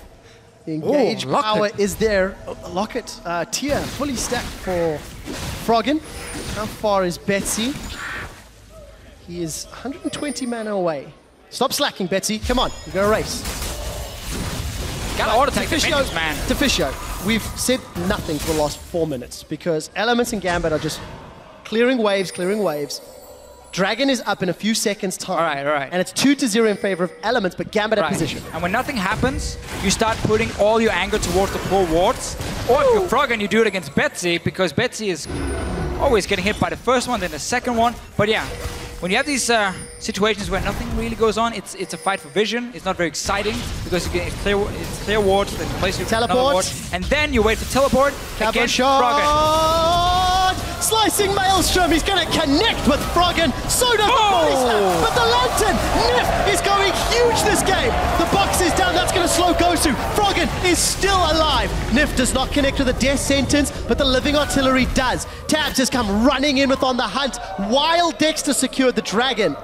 The engage power is there. Locket tier fully stacked for Froggen. How far is Betsy? He is 120 mana away. Stop slacking, Betsy. Come on, we're going to race. Gotta auto-attack the minions, man. Deficio, we've said nothing for the last 4 minutes because Elements and Gambit are just clearing waves, Dragon is up in a few seconds' time. All right. And it's 2-0 in favor of Elements, but Gambit at position. And when nothing happens, you start putting all your anger towards the poor wards. Or if you're Froggen, you do it against Betsy, because Betsy is always getting hit by the first one, then the second one. But yeah, when you have these situations where nothing really goes on, it's a fight for vision. It's not very exciting, because you get clear wards, then you place your another ward, and then you wait for teleport against Froggen. Slicing Maelstrom, he's going to connect with Froggen. So does the but the Lantern, Nif is going huge this game. The box is down, that's going to slow Gosu. Froggen is still alive. Nif does not connect with the death sentence, but the living artillery does. Tabs has come running in with on the hunt, while Dexter secured the dragon.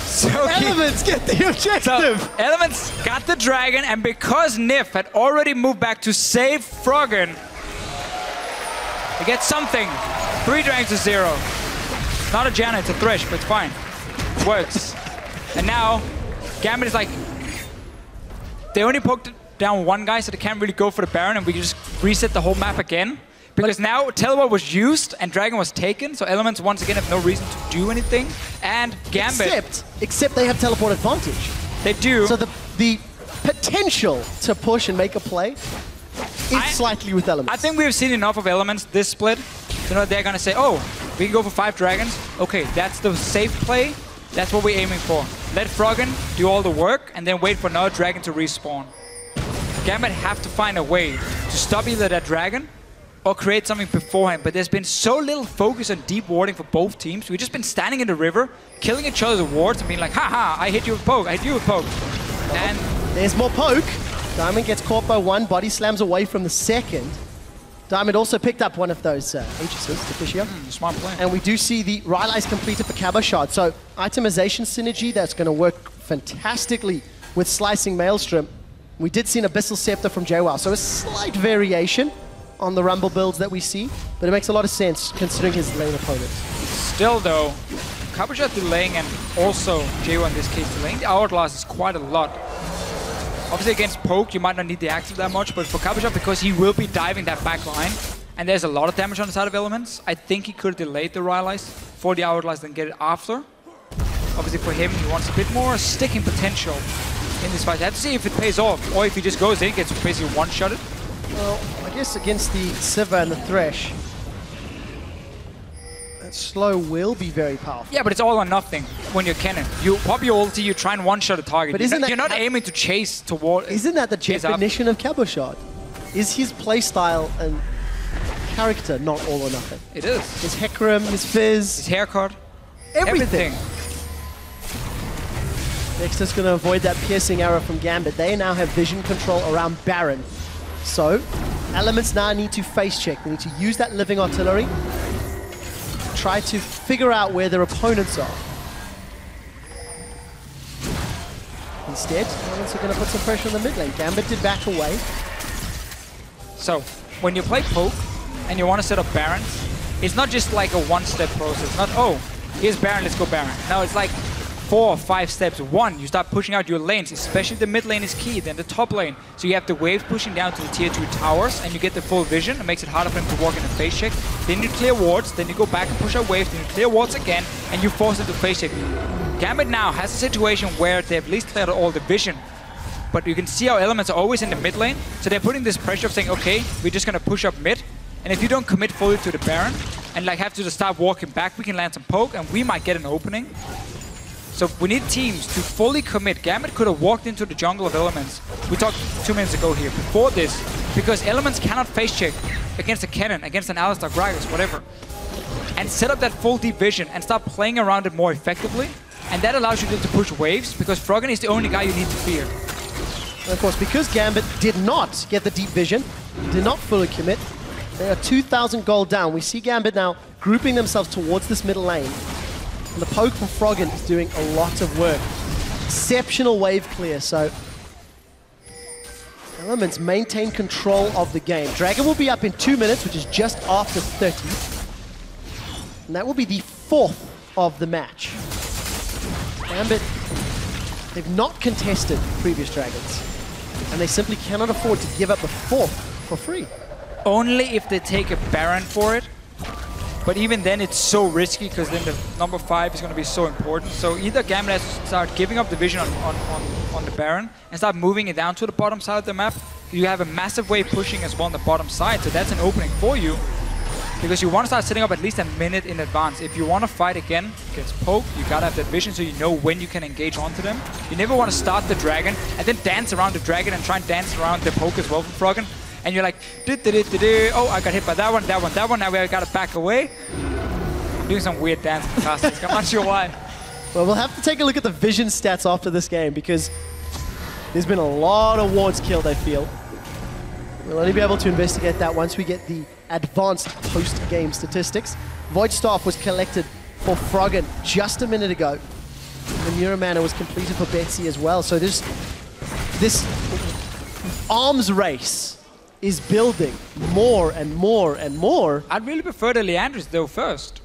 So Elements get the objective. So Elements got the dragon, and because Nif had already moved back to save Froggen, he gets something. 3 dragons to 0. Not a Janna, it's a Thresh, but it's fine. It works. And now, Gambit is like, they only poked down one guy, so they can't really go for the Baron, and we can just reset the whole map again. Because now Teleport was used and Dragon was taken, so Elements once again have no reason to do anything. And Gambit... Except they have teleport advantage. They do. So the potential to push and make a play is slightly with Elements. I think we've seen enough of Elements this split. You know, they're going to say, oh, we can go for 5 dragons. Okay, that's the safe play. That's what we're aiming for. Let Froggen do all the work and then wait for another dragon to respawn. Gambit have to find a way to stop either that dragon or create something beforehand, but there's been so little focus on deep warding for both teams. We've just been standing in the river, killing each other's wards and being like, haha, I hit you with poke, I hit you with poke. And there's more poke. Diamond gets caught by one, body slams away from the second. Diamond also picked up one of those Aegises, Deficio. Smart play. And we do see the Rylai's completed for Cabochard. So itemization synergy that's going to work fantastically with slicing Maelstrom. We did see an Abyssal Scepter from JWoww, so a slight variation on the Rumble builds that we see, but it makes a lot of sense considering his lane opponent. Still though, Cabochard delaying and also JWoww in this case delaying the Hourglass is quite a lot. Obviously against poke you might not need the active that much, but for Cabochard, because he will be diving that back line and there's a lot of damage on the side of Elements, I think he could have delayed the Rylai's for the Hourglass then get it after. Obviously for him, he wants a bit more sticking potential in this fight. I have to see if it pays off, or if he just goes in, gets basically one-shotted. Well, I guess against the Sivir and the Thresh, that slow will be very powerful. Yeah, but it's all or nothing when you're Cannon. You pop your ulti, you try and one-shot a target. But you're not aiming to chase toward... Isn't that the definition of Cabochard? Is his playstyle and character not all or nothing? It is. His Hecarim, his Fizz... His haircut. Everything. Dexter's going to avoid that piercing arrow from Gambit. They now have vision control around Baron. So, Elements now need to face check. They need to use that living artillery to try to figure out where their opponents are. Instead, Elements are going to put some pressure on the mid lane. Gambit did back away. So, when you play poke and you want to set up Barons, it's not just like a one-step process. It's not, oh, here's Baron, let's go Baron. No, it's like 4 or 5 steps. 1, you start pushing out your lanes, especially the mid lane is key, then the top lane. So you have the waves pushing down to the tier 2 towers, and you get the full vision. It makes it harder for him to walk in a face check. Then you clear wards, then you go back and push out waves, then you clear wards again, and you force it to face check. Gambit now has a situation where they've at least cleared all the vision, but you can see how Elements are always in the mid lane, so they're putting this pressure of saying, okay, we're just gonna push up mid, and if you don't commit fully to the Baron, and like have to just start walking back, we can land some poke, and we might get an opening. So we need teams to fully commit. Gambit could have walked into the jungle of Elements. We talked 2 minutes ago here, before this, because Elements cannot face check against a Cannon, against an Alistar, Gragas, whatever, and set up that full deep vision and start playing around it more effectively. And that allows you to push waves, because Froggen is the only guy you need to fear. And of course, because Gambit did not get the deep vision, did not fully commit, they are 2,000 gold down. We see Gambit now grouping themselves towards this middle lane. And the poke from Froggen is doing a lot of work. Exceptional wave clear, so Elements maintain control of the game. Dragon will be up in 2 minutes, which is just after 30. And that will be the 4th of the match. Gambit, they've not contested previous Dragons. And they simply cannot afford to give up the 4th for free. Only if they take a Baron for it. But even then, it's so risky because then the number 5 is going to be so important. So either Gambit has to start giving up the vision on the Baron and start moving it down to the bottom side of the map. You have a massive wave pushing as well on the bottom side, so that's an opening for you. Because you want to start setting up at least a minute in advance. If you want to fight again against Poke, you gotta have that vision so you know when you can engage onto them. You never want to start the Dragon and then dance around the Dragon and try and dance around the Poke as well from Froggen. And you're like, oh, I got hit by that one, now we gotta back away. I'm doing some weird dance in Castles, I'm not sure why. Well, we'll have to take a look at the vision stats after this game because there's been a lot of wards killed, I feel. We'll only be able to investigate that once we get the advanced post-game statistics. Void Staff was collected for Froggen just a minute ago. The Neuromancer was completed for Betsy as well. So this arms race is building more and more and more. I'd really prefer the Leandris though first.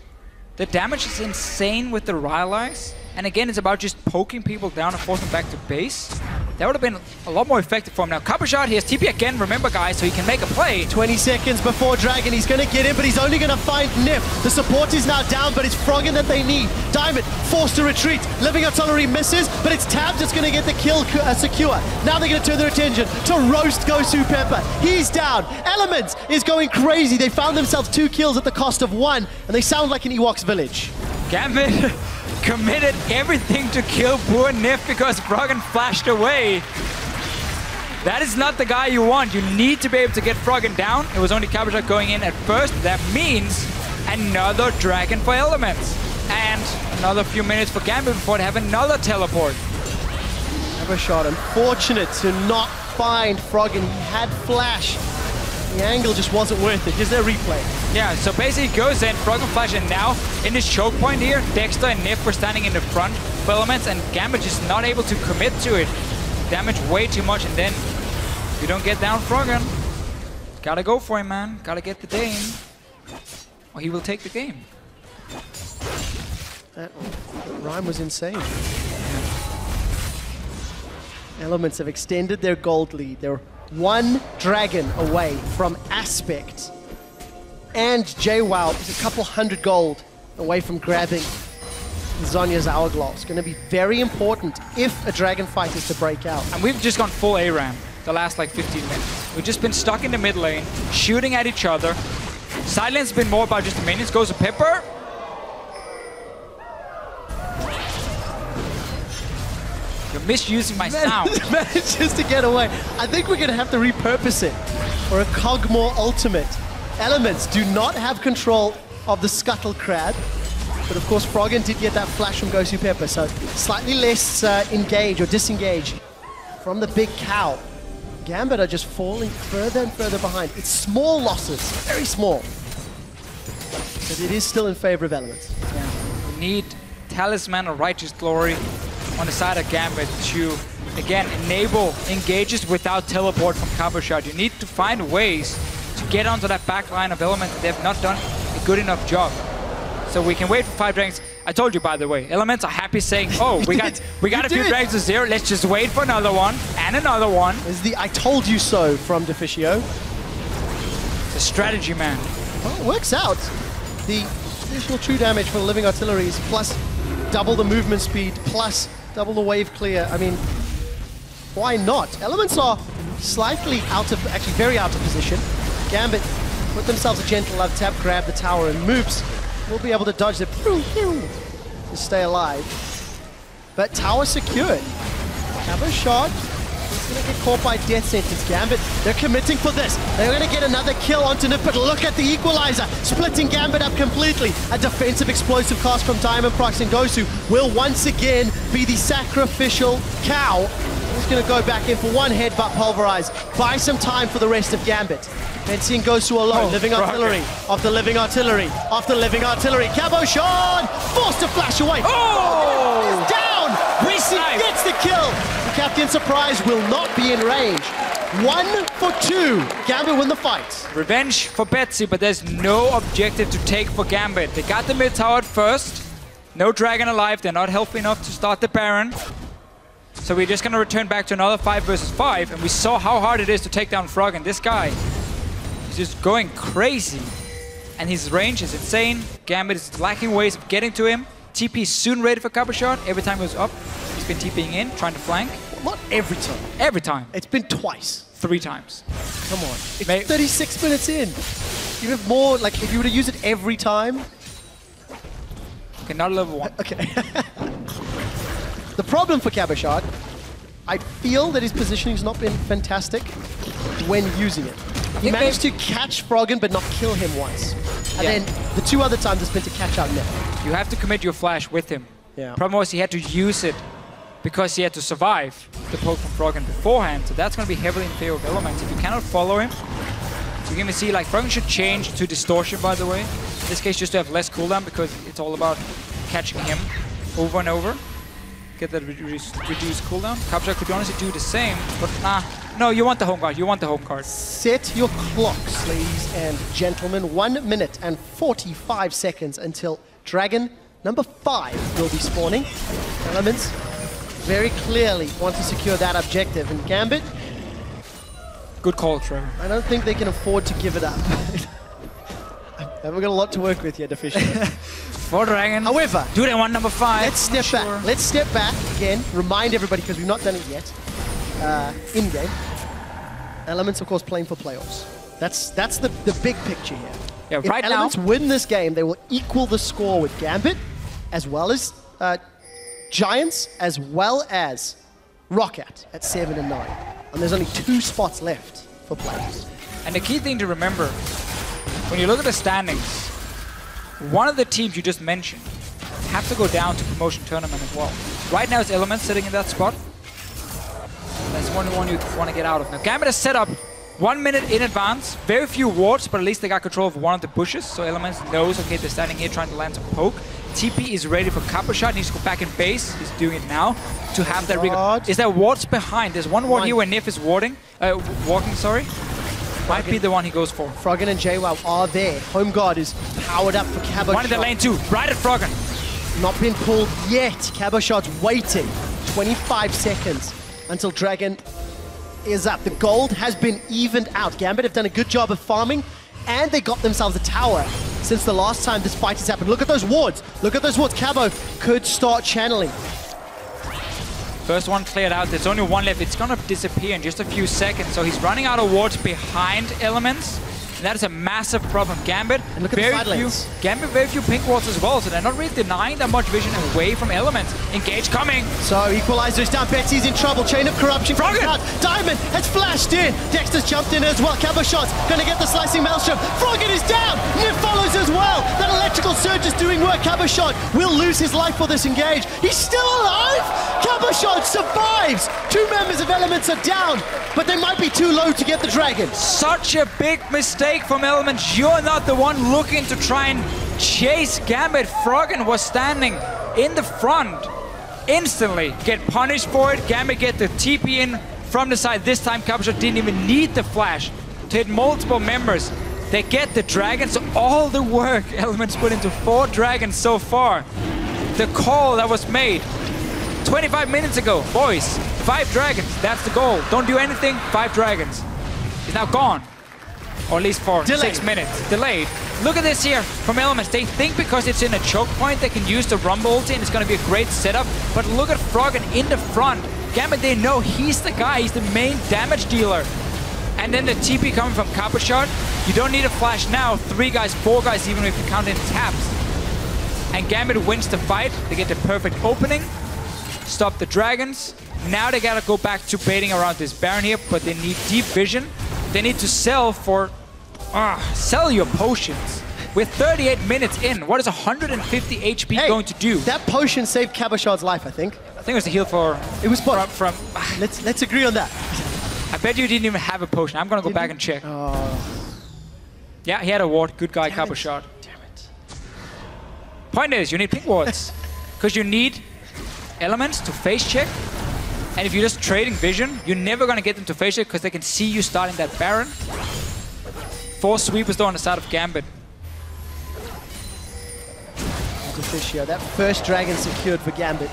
The damage is insane with the Rylai's. And again, it's about just poking people down and forcing them back to base. That would have been a lot more effective for him. Now, Copper Shot, he has TP again, remember guys, so he can make a play. 20 seconds before Dragon, he's going to get in, but he's only going to find Nif. The support is now down, but it's Froggen that they need. Diamond forced to retreat. Living Artillery misses, but it's Tabs that's going to get the kill secure. Now they're going to turn their attention to roast Gosu Pepper. He's down. Elements is going crazy. They found themselves 2 kills at the cost of 1, and they sound like an Ewoks village. Gambit committed everything to kill poor Nif because Froggen flashed away. That is not the guy you want. You need to be able to get Froggen down. It was only Cabershot going in at first. That means another Dragon for Elements. And another few minutes for Gambit before they have another teleport. Cabershot, unfortunate to not find Froggen. He had flash. The angle just wasn't worth it. Here's their replay. Yeah, so basically he goes in, Froggen flash, and now in this choke point here, Dexter and Nif were standing in the front for Elements, and Gambit just not able to commit to it. Damage way too much, and then you don't get down Froggen. Gotta go for him, man. Gotta get the Dane, or he will take the game. That rhyme was insane. Elements have extended their gold lead. They're 1 Dragon away from Aspect. And JWoww is a couple hundred gold away from grabbing Zonya's Hourglass. Going to be very important if a Dragon fight is to break out. And we've just gone full ARAM the last like 15 minutes. We've just been stuck in the mid lane, shooting at each other. Silence has been more about just the minions. Goes to Pepper. You're misusing my sound. Manages to get away. I think we're going to have to repurpose it for a Cogmore ultimate. Elements do not have control of the Scuttle Crab, but of course Froggen did get that flash from Gosu Pepper, so slightly less engage or disengage from the big cow. Gambit are just falling further and further behind. It's small losses, very small, but it is still in favor of Elements. Yeah. We need Talisman or Righteous Glory on the side of Gambit to, again, enable engages without teleport from Cabershot. You need to find ways to get onto that back line of Elements. They have not done a good enough job. So we can wait for 5 dragons. I told you, by the way, Elements are happy saying, oh, we got a few dragons to 0. Let's just wait for another one and another one. It's the I told you so from Deficio. It's a strategy, man. Well, it works out. The additional true damage for the Living Artilleries, plus double the movement speed, plus double the wave clear. I mean, why not? Elements are slightly out of, actually very out of position. Gambit put themselves a gentle love tap, grab the tower, and Moops will be able to dodge the to stay alive. But tower secured. Cabershot is going to get caught by death sentence. Gambit, they're committing for this. They're going to get another kill onto Nif, but look at the equalizer, splitting Gambit up completely. A defensive explosive cast from Diamond Prox, and Gosu will once again be the sacrificial cow He's going to go back in for one headbutt pulverize. Buy some time for the rest of Gambit. Benzine goes to a low. Living artillery. After living artillery. After living artillery. Cabochon forced to flash away. Oh! Is down. Reese gets the kill. The Captain Surprise will not be in range. 1 for 2. Gambit win the fight. Revenge for Betsy, but there's no objective to take for Gambit. They got the mid tower at first. No dragon alive. They're not healthy enough to start the Baron. So we're just going to return back to another 5 versus 5. And we saw how hard it is to take down Frog. And this guy is just going crazy. And his range is insane. Gambit is lacking ways of getting to him. TP is soon ready for cover shot. Every time he goes up, he's been TPing in, trying to flank. Not every time. Every time. It's been twice. 3 times. Come on. It's 36 minutes in. You have more, like, if you were to use it every time. Okay, not level 1. Okay. The problem for Cabochon, I feel that his positioning's not been fantastic when using it. He managed to catch Froggen but not kill him once. And then the 2 other times it's been to catch out Nip. You have to commit your flash with him. Yeah. Problem was he had to use it because he had to survive the poke from Froggen beforehand. So that's going to be heavily in favor of Elements. If you cannot follow him, so you're going to see like Froggen should change to Distortion, by the way. In this case, just to have less cooldown because it's all about catching him over and over. Get that reduced cooldown. Capture could honestly do the same, but nah. No, you want the home card. You want the home card. Set your clocks, ladies and gentlemen. 1 minute and 45 seconds until Dragon number 5 will be spawning. Elements very clearly want to secure that objective. And Gambit, good call, Trevor. I don't think they can afford to give it up. We've got a lot to work with yet, officially. For Dragon. However, do they want number 5? Let's step back. Let's step back again. Remind everybody, because we've not done it yet. In-game. Elements, of course, playing for playoffs. That's the big picture here. Yeah, if right now, Elements win this game, they will equal the score with Gambit, as well as Giants, as well as Rocket at 7 and 9. And there's only 2 spots left for playoffs. And the key thing to remember, when you look at the standings, one of the teams you just mentioned have to go down to promotion tournament as well. Right now it's Elements sitting in that spot. That's one you want to get out of. Now Gambit has set up 1 minute in advance. Very few wards, but at least they got control of one of the bushes. So Elements knows, okay, they're standing here trying to land some poke. TP is ready for Kappa shot. Needs to go back in base. He's doing it now to have that recall. Is there wards behind? There's one ward here where Nif is walking, sorry. Might be the one he goes for. Froggen and JWoww are there. Home guard is powered up for Cabochon. One in the lane too, right at Froggen. Not been pulled yet. Cabochon's waiting. 25 seconds until Dragon is up. The gold has been evened out. Gambit have done a good job of farming, and they got themselves a tower since the last time this fight has happened. Look at those wards. Look at those wards. Cabo could start channeling. First one cleared out. There's only one left. It's gonna disappear in just a few seconds. So he's running out of wards behind Elements. And that is a massive problem. Gambit, and look at the side lanes. Gambit, very few pink wards as well. So they're not really denying that much vision away from Elements. Engage coming. So Equalizer's down. Betsy's in trouble. Chain of Corruption. Froggen! Diamond has flashed in. Dexter's jumped in as well. Cabochon's gonna get the slicing maelstrom. Froggen is down. Nif follows as well. That electrical surge is doing work. Cabochon will lose his life for this engage. He's still alive. Cabochon survives. 2 members of Elements are down, but they might be too low to get the Dragon. Such a big mistake from Elements. You're not the one looking to try and chase Gambit. Froggen was standing in the front. Instantly get punished for it. Gambit get the TP in from the side. This time Cabochon didn't even need the flash to hit multiple members. They get the Dragon, so all the work Elements put into 4 dragons so far. The call that was made 25 minutes ago, boys, 5 dragons, that's the goal. Don't do anything, 5 dragons. It's now gone. Or at least for 6 minutes. Delayed. Look at this here from Elements. They think because it's in a choke point, they can use the Rumble ulti and it's going to be a great setup. But look at Froggen in the front. Gambit, they know he's the guy. He's the main damage dealer. And then the TP coming from Cabochon. You don't need a flash now. 3 guys, 4 guys, even if you count in taps. And Gambit wins the fight. They get the perfect opening. Stop the dragons. Now they gotta go back to baiting around this Baron here, but they need deep vision. They need to sell for... sell your potions. With 38 minutes in, what is 150 HP going to do? That potion saved Cabochon's life, I think. think it was the heal for... It was both. From Let's agree on that. I bet you didn't even have a potion. I'm going to go back and check. Yeah, he had a ward. Good guy, Cabo shot. Damn it. Point is, you need pink wards. Because you need elements to face check. And if you're just trading vision, you're never going to get them to face check because they can see you starting that Baron. 4 sweepers though on the side of Gambit. That first dragon secured for Gambit.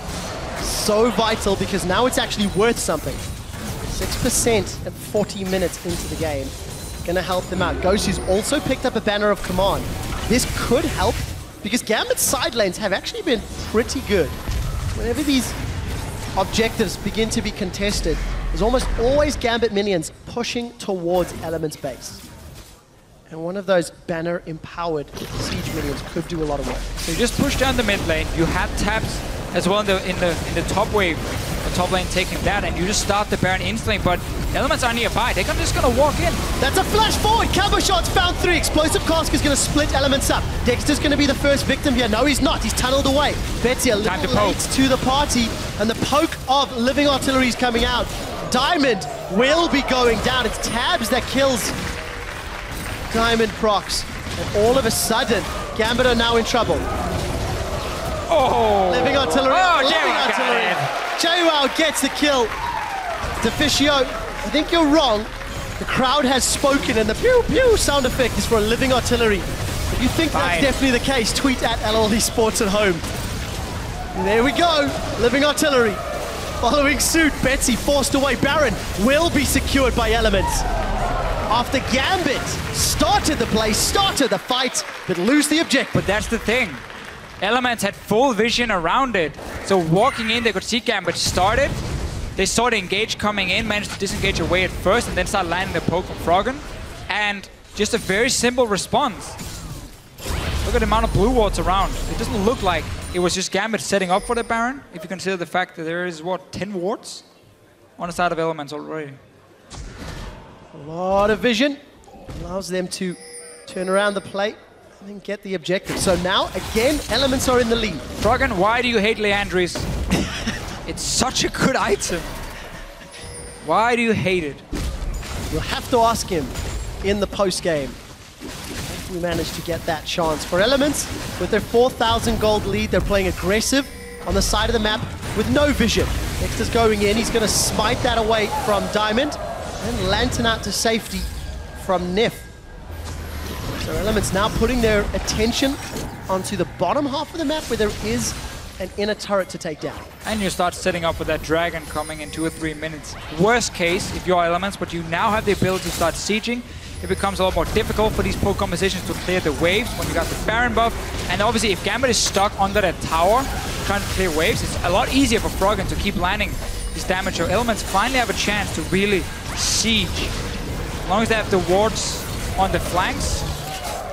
So vital because now it's actually worth something. 6% at 40 minutes into the game. Gonna help them out. Ghostu's also picked up a banner of command. This could help because Gambit's side lanes have actually been pretty good. Whenever these objectives begin to be contested, there's almost always Gambit minions pushing towards Element's base. And one of those banner-empowered siege minions could do a lot of work. So you just push down the mid lane. You have taps as well in the top wave. The top lane taking that, and you just start the Baron instantly. But Elements are nearby. They're just gonna walk in. That's a flash forward. Cabo shot's found 3. Explosive Cask is gonna split Elements up. Dexter's gonna be the first victim here. No, he's not. He's tunneled away. Betsy a little late to the party, and the poke of Living Artillery is coming out. Diamond will be going down. It's Tabs that kills Diamond procs. And all of a sudden, Gambit are now in trouble. Oh! Living Artillery. Oh, Living Artillery. JWoww gets the kill. Deficio, I think you're wrong. The crowd has spoken, and the pew pew sound effect is for a Living Artillery. If you think that's definitely the case, tweet at LOL Esports at home. And there we go. Living Artillery. Following suit, Betsy forced away. Baron will be secured by Elements. After Gambit started the play, started the fight, but lose the objective. But that's the thing. Elements had full vision around it. So walking in, they could see Gambit started. They saw the engage coming in, managed to disengage away at first, and then start landing the poke from Froggen. And just a very simple response. Look at the amount of blue wards around. It doesn't look like it was just Gambit setting up for the Baron, if you consider the fact that there is, what, 10 wards on the side of Elements already. A lot of vision allows them to turn around the plate and then get the objective. So now, again, Elements are in the lead. Froggen, why do you hate Leandris? It's such a good item. Why do you hate it? You'll have to ask him in the post-game. If we manage to get that chance. For Elements, with their 4,000 gold lead, they're playing aggressive on the side of the map with no vision. Dexter's going in, he's going to smite that away from Diamond. And Lantern out to safety from Nif. So Elements now putting their attention onto the bottom half of the map where there is an inner turret to take down. And you start setting up with that dragon coming in 2 or 3 minutes. Worst case, if you're Elements, but you now have the ability to start sieging, it becomes a lot more difficult for these poke compositions to clear the waves when you got the Baron buff. And obviously, if Gambit is stuck under that tower, trying to clear waves, it's a lot easier for Froggen to keep landing this damage. So Elements finally have a chance to really siege. As long as they have the wards on the flanks,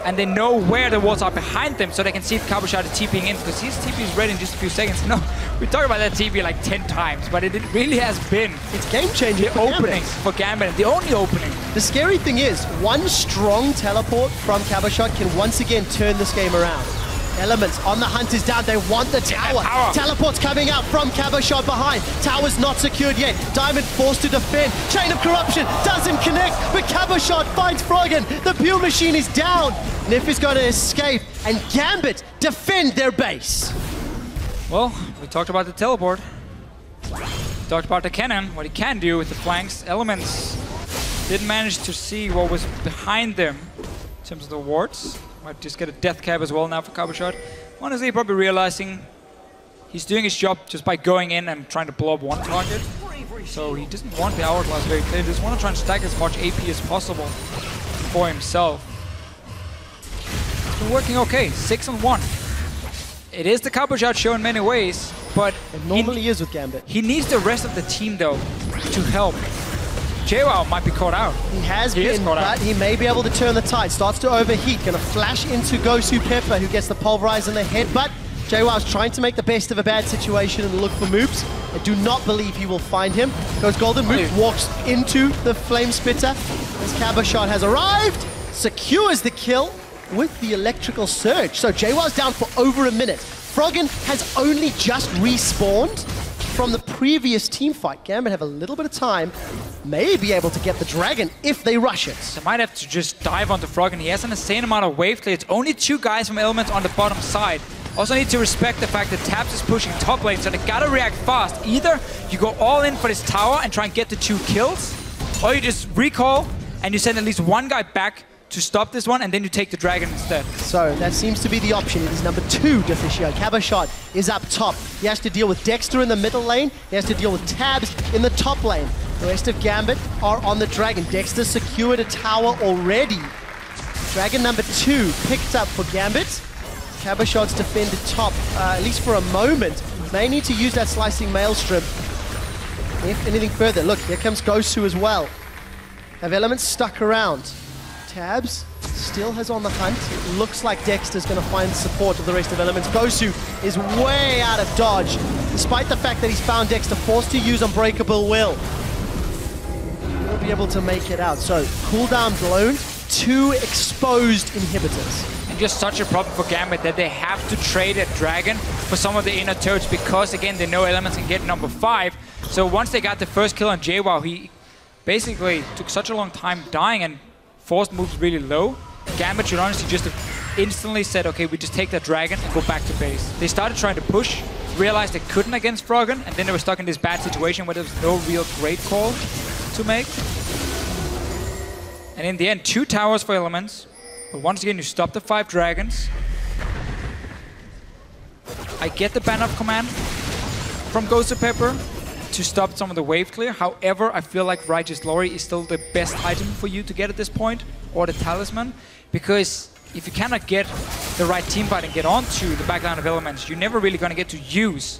and they know where the wards are behind them, so they can see if Cabo shot is TPing in, because his TP is ready in just a few seconds. No, we talked about that TP like 10 times, but it really has been it's game-changing the opening for Gambit, the only opening. The scary thing is, one strong teleport from Cabo shot can once again turn this game around. Elements on the hunt is down. They want the tower. Teleport's coming out from Cabo shot behind. Tower's not secured yet. Diamond forced to defend. Chain of Corruption doesn't connect, but Cabo shot finds Froggen. The Pew Machine is down. Nif is going to escape, and Gambit defend their base. Well, we talked about the teleport. We talked about the cannon, what he can do with the flanks. Elements didn't manage to see what was behind them in terms of the wards. Might just get a death cap as well now for Cabo shot. Honestly, probably realizing he's doing his job just by going in and trying to blow up one target. So he doesn't want the hourglass very clearly. He just want to try and stack as much AP as possible for himself. It's been working okay, 6-1. It is the Cabo shot show in many ways, but it normally is with Gambit. He needs the rest of the team though to help. JWoww might be caught out. He has been, but he may be able to turn the tide. Starts to overheat. Gonna flash into Gosu Pepper, who gets the pulverize in the head, but JWoww's trying to make the best of a bad situation and look for Moops. I do not believe he will find him. Goes Golden. Moop walks into the Flame Spitter as Cabo shot has arrived. Secures the kill with the Electrical Surge. So JWoww's down for over a minute. Froggen has only just respawned. from the previous team fight. Gambit have a little bit of time, may be able to get the dragon if they rush it. They might have to just dive onto Froggen. He has an insane amount of wave clear. It's only 2 guys from Elements on the bottom side. Also need to respect the fact that Tabs is pushing top lane, so they gotta react fast. Either you go all in for this tower and try and get the 2 kills, or you just recall and you send at least 1 guy back to stop this one, and then you take the dragon instead. So that seems to be the option. It is number 2, Deficio. Cabashot is up top. He has to deal with Dexter in the middle lane. He has to deal with Tabs in the top lane. The rest of Gambit are on the dragon. Dexter secured a tower already. Dragon number 2 picked up for Gambit. Cabashot's defended top, at least for a moment. May need to use that slicing maelstrom. If anything further, look, here comes Gosu as well. Have Elements stuck around. Tabs still has on the hunt. It looks like Dexter's going to find support of the rest of Elements. Gosu is way out of dodge, despite the fact that he's found Dexter, forced to use Unbreakable Will. He'll be able to make it out. So, cooldown blown, 2 exposed inhibitors. And just such a problem for Gambit that they have to trade a dragon for some of the inner turrets because, again, they know Elements can get number 5. So once they got the first kill on JWoww, he basically took such a long time dying and forced moves really low. Gambit should honestly just have instantly said, okay, we just take that dragon and go back to base. They started trying to push, realized they couldn't against Froggen, and then they were stuck in this bad situation where there was no real great call to make. And in the end, 2 towers for Elements. But once again, you stop the 5 dragons. I get the ban of command from Ghost of Pepper to stop some of the wave clear. However, I feel like Righteous Glory is still the best item for you to get at this point, or the Talisman, because if you cannot get the right team fight and get onto the backline of Elements, you're never really going to get to use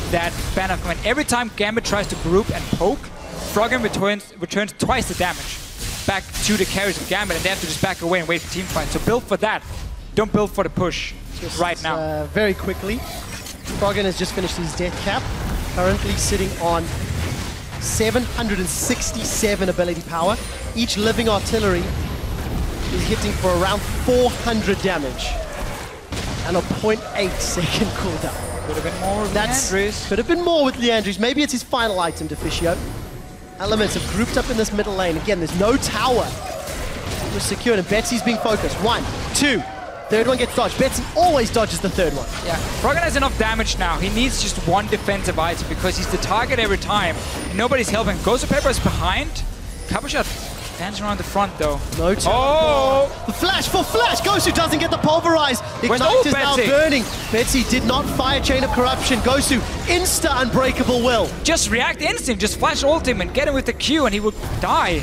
that ban of command. Every time Gambit tries to group and poke, Froggen returns twice the damage back to the carries of Gambit, and they have to just back away and wait for team fight. So build for that. Don't build for the push right now. Very quickly, Froggen has just finished his death cap. Currently sitting on 767 ability power. Each living artillery is hitting for around 400 damage. And a 0.8 second cooldown. Could have been more with Leandris. Could have been more with Leandris. Maybe it's his final item, Deficio. Elements have grouped up in this middle lane. Again, there's no tower. It was secured, and Betsy's being focused. 1, 2. Third one gets dodged. Betsy always dodges the third one. Yeah, Froggen has enough damage now. He needs just 1 defensive item because he's the target every time. And nobody's helping. Ghost of Pepper is behind. Cabashot dancing around the front though. No tower. Oh! The flash for flash. Gosu doesn't get the pulverize. Ignite is now burning. Betsy did not fire Chain of Corruption. Gosu insta Unbreakable Will. Just react instant. Just flash ult him and get him with the Q and he would die.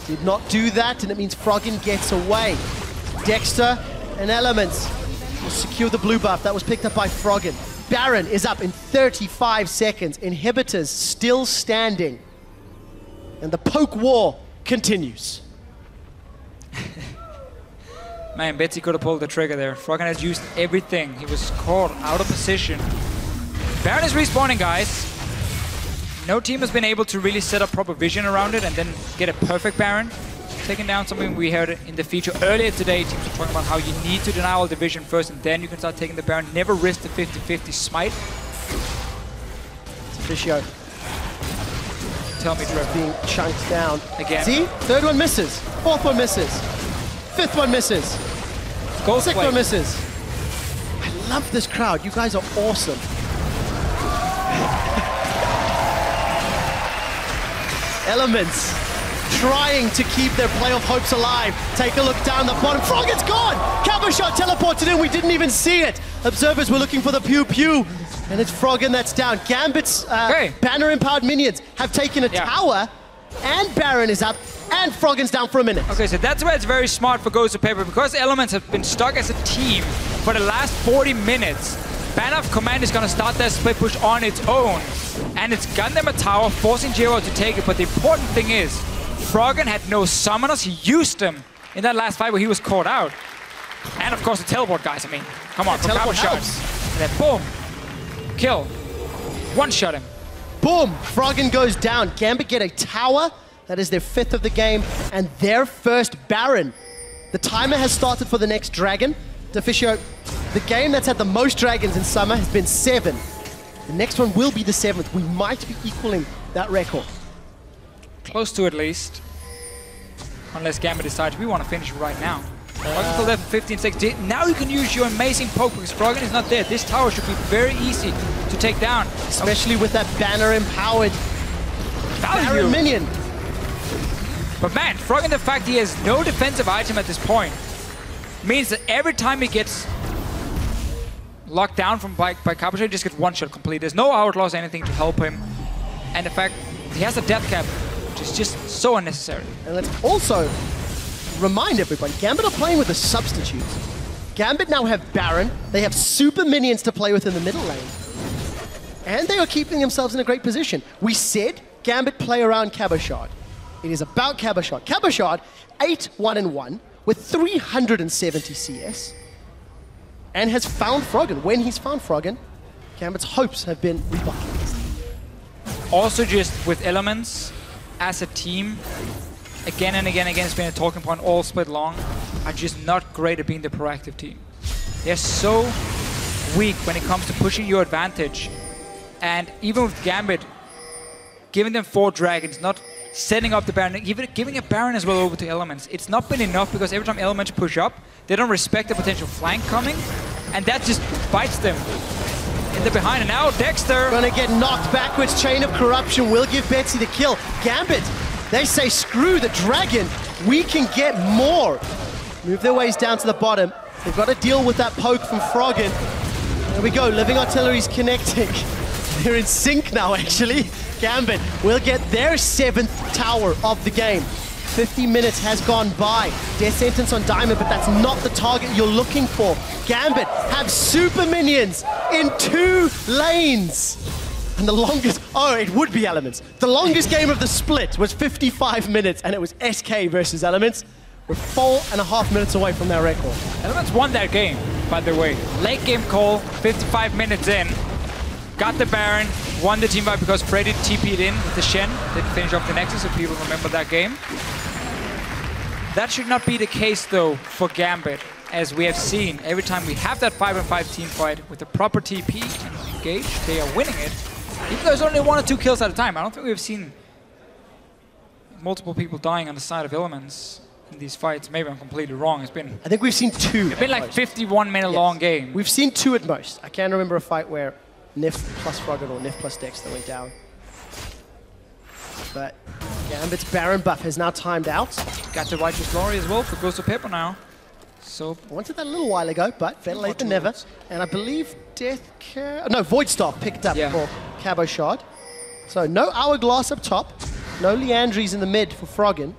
Did not do that, and it means Froggen gets away. Dexter and Elements will secure the blue buff. That was picked up by Froggen. Baron is up in 35 seconds. Inhibitors still standing. And the poke war continues. Man, Betsy could have pulled the trigger there. Froggen has used everything. He was caught out of position. Baron is respawning, guys. No team has been able to really set up proper vision around it and then get a perfect Baron. Taking down something we heard in the feature earlier today. Teams are talking about how you need to deny all the vision first and then you can start taking the Baron. Never risk the 50-50 smite. Deficio. Tell me, Drew. Being chunked down. Again. See? Third one misses. Fourth one misses. Fifth one misses. Sixth one misses. I love this crowd. You guys are awesome. Elements trying to keep their playoff hopes alive. Take a look down the bottom. Froggen's gone! Cabashot teleported in. We didn't even see it. Observers were looking for the pew-pew. And it's Froggen that's down. Gambit's banner-empowered minions have taken a tower. And Baron is up. And Froggen's down for a minute. Okay, so that's where it's very smart for Ghost of Pepper. Because Elements have been stuck as a team for the last 40 minutes. Banner of Command is going to start their split push on its own. And it's gotten them a tower, forcing JWoww to take it. But the important thing is, Froggen had no summoners. He used them in that last fight where he was caught out. And of course the teleport, guys. I mean, come on, teleport shots. And then boom, kill. One-shot him. Boom, Froggen goes down. Gambit get a tower. That is their 5th of the game and their first Baron. The timer has started for the next dragon. Deficio, the game that's had the most dragons in Summer has been 7. The next one will be the 7th. We might be equaling that record. Close to at least. Unless Gambit decides we want to finish right now. Still left 15 seconds. Now you can use your amazing poke because Froggen is not there. This tower should be very easy to take down. Especially with that banner-empowered Baron minion. But man, Froggen, the fact he has no defensive item at this point means that every time he gets locked down by Cabochard, he just gets one shot complete. There's no outlaws, anything to help him. And the fact he has a death cap, which is just so unnecessary. And let's also remind everybody, Gambit are playing with a substitute. Gambit now have Baron, they have super minions to play with in the middle lane. And they are keeping themselves in a great position. We said Gambit play around Cabochard. It is about Cabochard. Cabochard, 8-1-1 with 370 CS and has found Froggen. When he's found Froggen, Gambit's hopes have been rebuffed. Also just with Elements as a team, again and again it's been a talking point all split long, are just not great at being the proactive team. They're so weak when it comes to pushing your advantage. And even with Gambit, giving them 4 dragons, not setting up the Baron, giving a Baron as well over to Elements, it's not been enough because every time Elements push up, they don't respect the potential flank coming, and that just bites them in the behind. And now Dexter gonna get knocked backwards. Chain of Corruption will give Betsy the kill. Gambit, they say screw the dragon, we can get more. Move their ways down to the bottom. They've got to deal with that poke from Froggen. There we go, Living Artillery's connecting. They're in sync now, actually. Gambit will get their 7th tower of the game. 50 minutes has gone by. Death sentence on Diamond, but that's not the target you're looking for. Gambit have super minions in 2 lanes. And the longest, oh, it would be Elements. The longest game of the split was 55 minutes, and it was SK versus Elements. We're 4.5 minutes away from their record. Elements won that game, by the way. Late game call, 55 minutes in. Got the Baron, won the team fight because Freddy TP'd in with the Shen. Didn't finish off the Nexus, if people remember that game. That should not be the case, though, for Gambit. As we have seen, every time we have that 5-on-5 team fight with the proper TP and engage, they are winning it. Even though it's only 1 or 2 kills at a time. I don't think we've seen multiple people dying on the side of Elements in these fights. Maybe I'm completely wrong. It's been... I think we've seen 2. It's been like 51-minute long game. We've seen 2 at most. I can't remember a fight where Nif plus Froggen or Nif plus Dexter went down. But Gambit's Baron buff has now timed out. Got the Righteous Glory as well for Ghost of Pepper now. So wanted that a little while ago, but better late than never. And I believe Void Staff picked up for Cabochard. So no Hourglass up top, no Leandries in the mid for Froggen.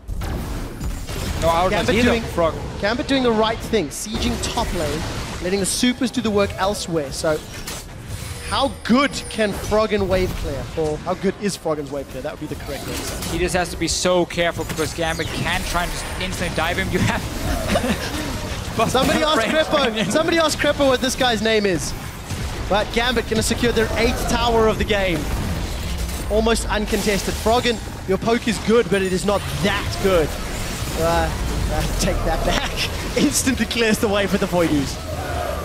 No Hourglass either for Froggen. Gambit doing the right thing, sieging top lane, letting the supers do the work elsewhere. So how good can Froggen wave clear? Or how good is Froggen's wave clear? That would be the correct answer. He just has to be so careful because Gambit can try and just instantly dive him. You have... Somebody ask Crepo what this guy's name is. But Gambit gonna secure their 8th tower of the game. Almost uncontested. Froggen, your poke is good, but it is not that good. Take that back. Instantly clears the way for the Voidoos.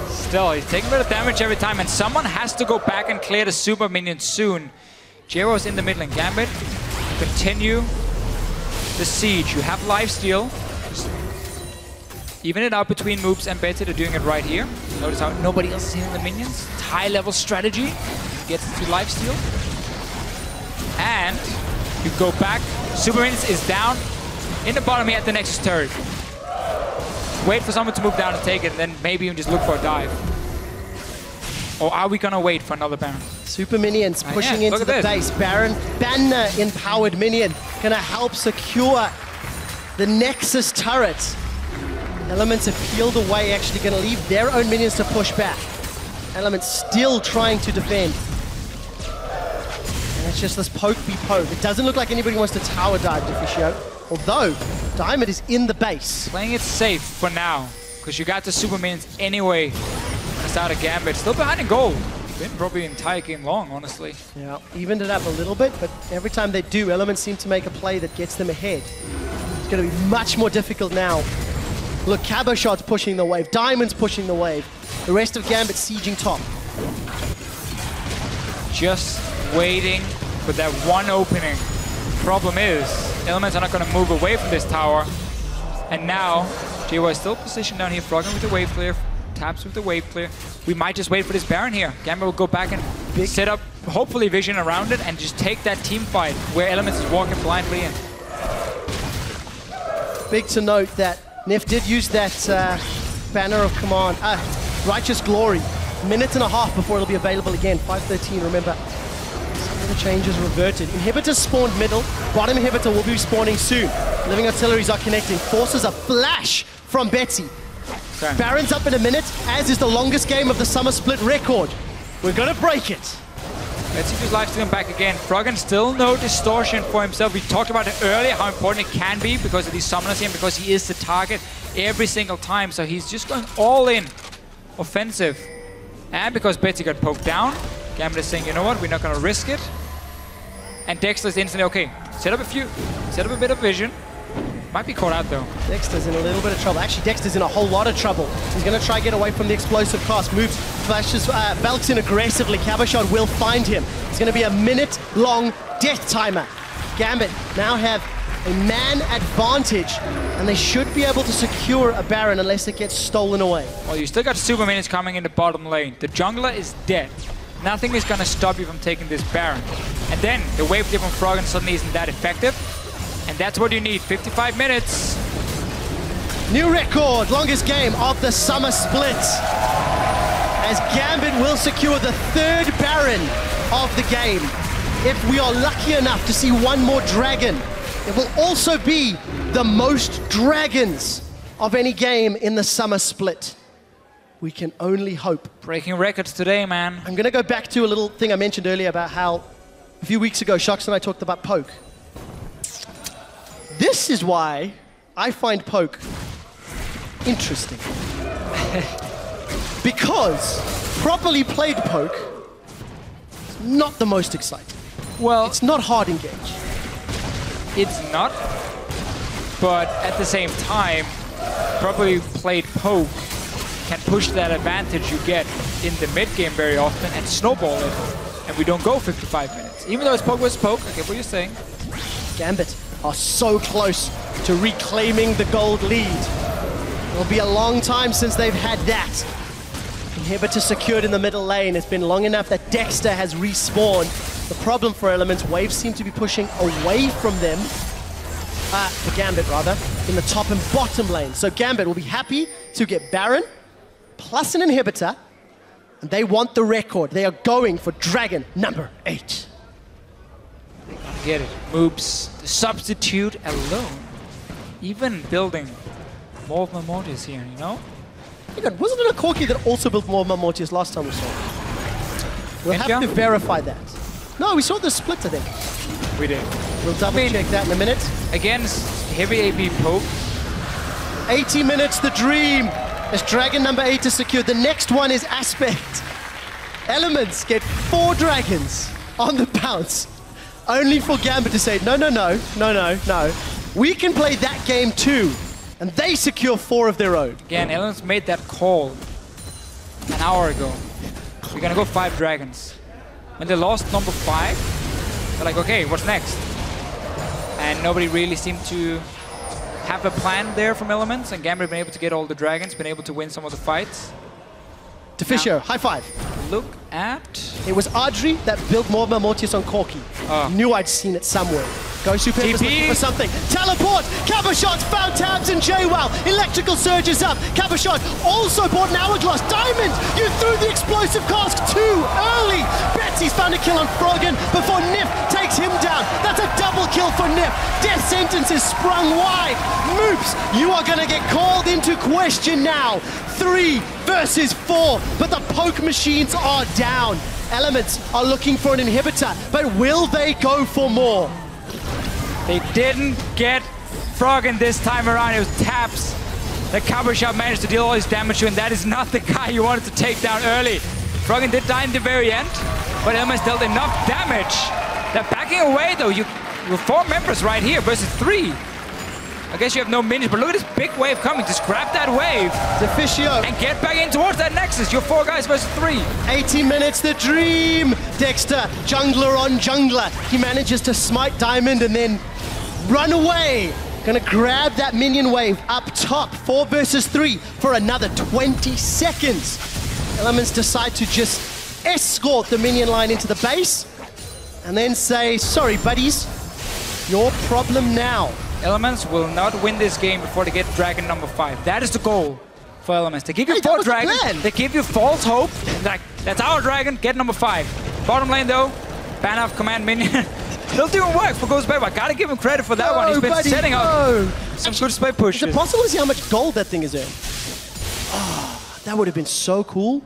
Still, he's taking a bit of damage every time, and someone has to go back and clear the super minion soon. Jero's in the middle, and Gambit continue the siege. You have lifesteal. Just even it out between moves and Betsy. They're doing it right here. Notice how nobody else is hitting the minions. It's high-level strategy. Gets to lifesteal. And you go back. Super minions is down. In the bottom here at the Nexus turret. Wait for someone to move down and take it, and then maybe even just look for a dive. Or are we gonna wait for another Baron? Super minions pushing into the base. Baron, banner empowered minion, gonna help secure the Nexus turret. Elements have peeled away, actually gonna leave their own minions to push back. Elements still trying to defend. And it's just this poke be poke. It doesn't look like anybody wants to tower dive Deficio. Although, Diamond is in the base. Playing it safe for now, because you got the super minions anyway. It's out of Gambit. Still behind in goal. Been probably the entire game long, honestly. Yeah, evened it up a little bit, but every time they do, Elements seem to make a play that gets them ahead. It's going to be much more difficult now. Look, Cabochard's pushing the wave. Diamond's pushing the wave. The rest of Gambit sieging top. just waiting for that one opening. Problem is, Elements are not going to move away from this tower. And now, JY is still positioned down here, Froggen with the wave clear, Taps with the wave clear. We might just wait for this Baron here. Gambit will go back and set up, hopefully, vision around it and just take that team fight where Elements is walking blindly in. Big to note that Nif did use that banner of command, Righteous Glory, minute and a half before it'll be available again. 5:13, remember. Some of the changes reverted. Inhibitor spawned middle. Bottom inhibitor will be spawning soon. Living artilleries are connecting. Forces a flash from Betsy. Okay. Baron's up in a minute, as is the longest game of the summer split record. We're gonna break it. Betsy just live stream back again. Froggen still no distortion for himself. We talked about it earlier, how important it can be because of these summoners here, because he is the target every single time. So he's just going all in offensive. And because Betsy got poked down, Gambit is saying, you know what, we're not going to risk it. And Dexter is instantly, okay, set up a bit of vision. Might be caught out though. Dexter's in a little bit of trouble. Actually, Dexter's in a whole lot of trouble. He's going to try to get away from the explosive cast. Moves, flashes, belts in aggressively. Cabochon will find him. It's going to be a minute-long death timer. Gambit now have a man advantage, and they should be able to secure a Baron unless it gets stolen away. Well, you still got super minions coming in the bottom lane. The jungler is dead. Nothing is going to stop you from taking this Baron. And then the wave clear from Froggen suddenly isn't that effective. And that's what you need, 55 minutes. New record, longest game of the summer split. As Gambit will secure the third Baron of the game. If we are lucky enough to see one more dragon, it will also be the most dragons of any game in the summer split. We can only hope. Breaking records today, man. I'm going to go back to a little thing I mentioned earlier about how a few weeks ago, Shox and I talked about poke. This is why I find poke interesting. Because properly played poke is not the most exciting. Well, it's not hard engage. It's not, but at the same time, properly played poke can push that advantage you get in the mid game very often and snowball it, and we don't go 55 minutes. Even though it's poke versus poke, I get what you're saying. Gambit are so close to reclaiming the gold lead. It'll be a long time since they've had that. Inhibitor secured in the middle lane. It's been long enough that Dexter has respawned. The problem for Elements, waves seem to be pushing away from them, for Gambit rather, in the top and bottom lane. So Gambit will be happy to get Baron, plus an inhibitor, and they want the record. They are going for Dragon number 8. Get it. Moves the substitute alone. Even building more of my Mortis here, you know? Wasn't it a Corki that also built more of my Mortis last time we saw it? We'll have to verify that. No, we saw the split, I think. We did. We'll double check that in a minute. Against heavy AP poke. 80 minutes, the dream. As Dragon number 8 is secured. The next one is Aspect. Elements get 4 dragons on the bounce. Only for Gambit to say, no, no, no, no, no, no. We can play that game too. And they secure 4 of their own. Again, Elements made that call an hour ago. We're gonna go 5 dragons. When they lost number 5, they're like, okay, what's next? And nobody really seemed to have a plan there from Elements, and Gambit been able to get all the dragons, been able to win some of the fights. Deficio, high five. Look at... It was Audrey that built more Mortius on Corki. Knew I'd seen it somewhere. Go Super is looking for something. Teleport! Cabochon found tabs and JWoww. Electrical Surge is up. Cabochon also bought an Hourglass. Diamond! You threw the explosive cask too early! Betsy's found a kill on Froggen before Nif takes him down. That's a double kill for Nif. Death sentence is sprung wide. Moops, you are gonna get called into question now. 3 versus 4, but the poke machines are down. Elements are looking for an inhibitor, but will they go for more? They didn't get Froggen this time around. It was Taps that Cabochon managed to deal all his damage to, and that is not the guy you wanted to take down early. Froggen did die in the very end, but Elements dealt enough damage. They're backing away though. You 4 members right here versus 3. I guess you have no minions, but look at this big wave coming. Just grab that wave. Deficio. And get back in towards that Nexus. You're 4 guys versus 3. 80 minutes, the dream. Dexter, jungler on jungler. He manages to smite Diamond and then run away. Gonna grab that minion wave up top. 4 versus 3 for another 20 seconds. Elements decide to just escort the minion line into the base and then say, sorry, buddies, your problem now. Elements will not win this game before they get Dragon number 5. That is the goal for Elements. They give you 4 dragons, they give you false hope. Like, that's our dragon, get number 5. Bottom lane though, ban off command minion. He'll do work for Ghost Babe. I gotta give him credit for that one. He's been setting up some good spray pushes. Is it possible to see how much gold that thing is earned? Oh, that would have been so cool.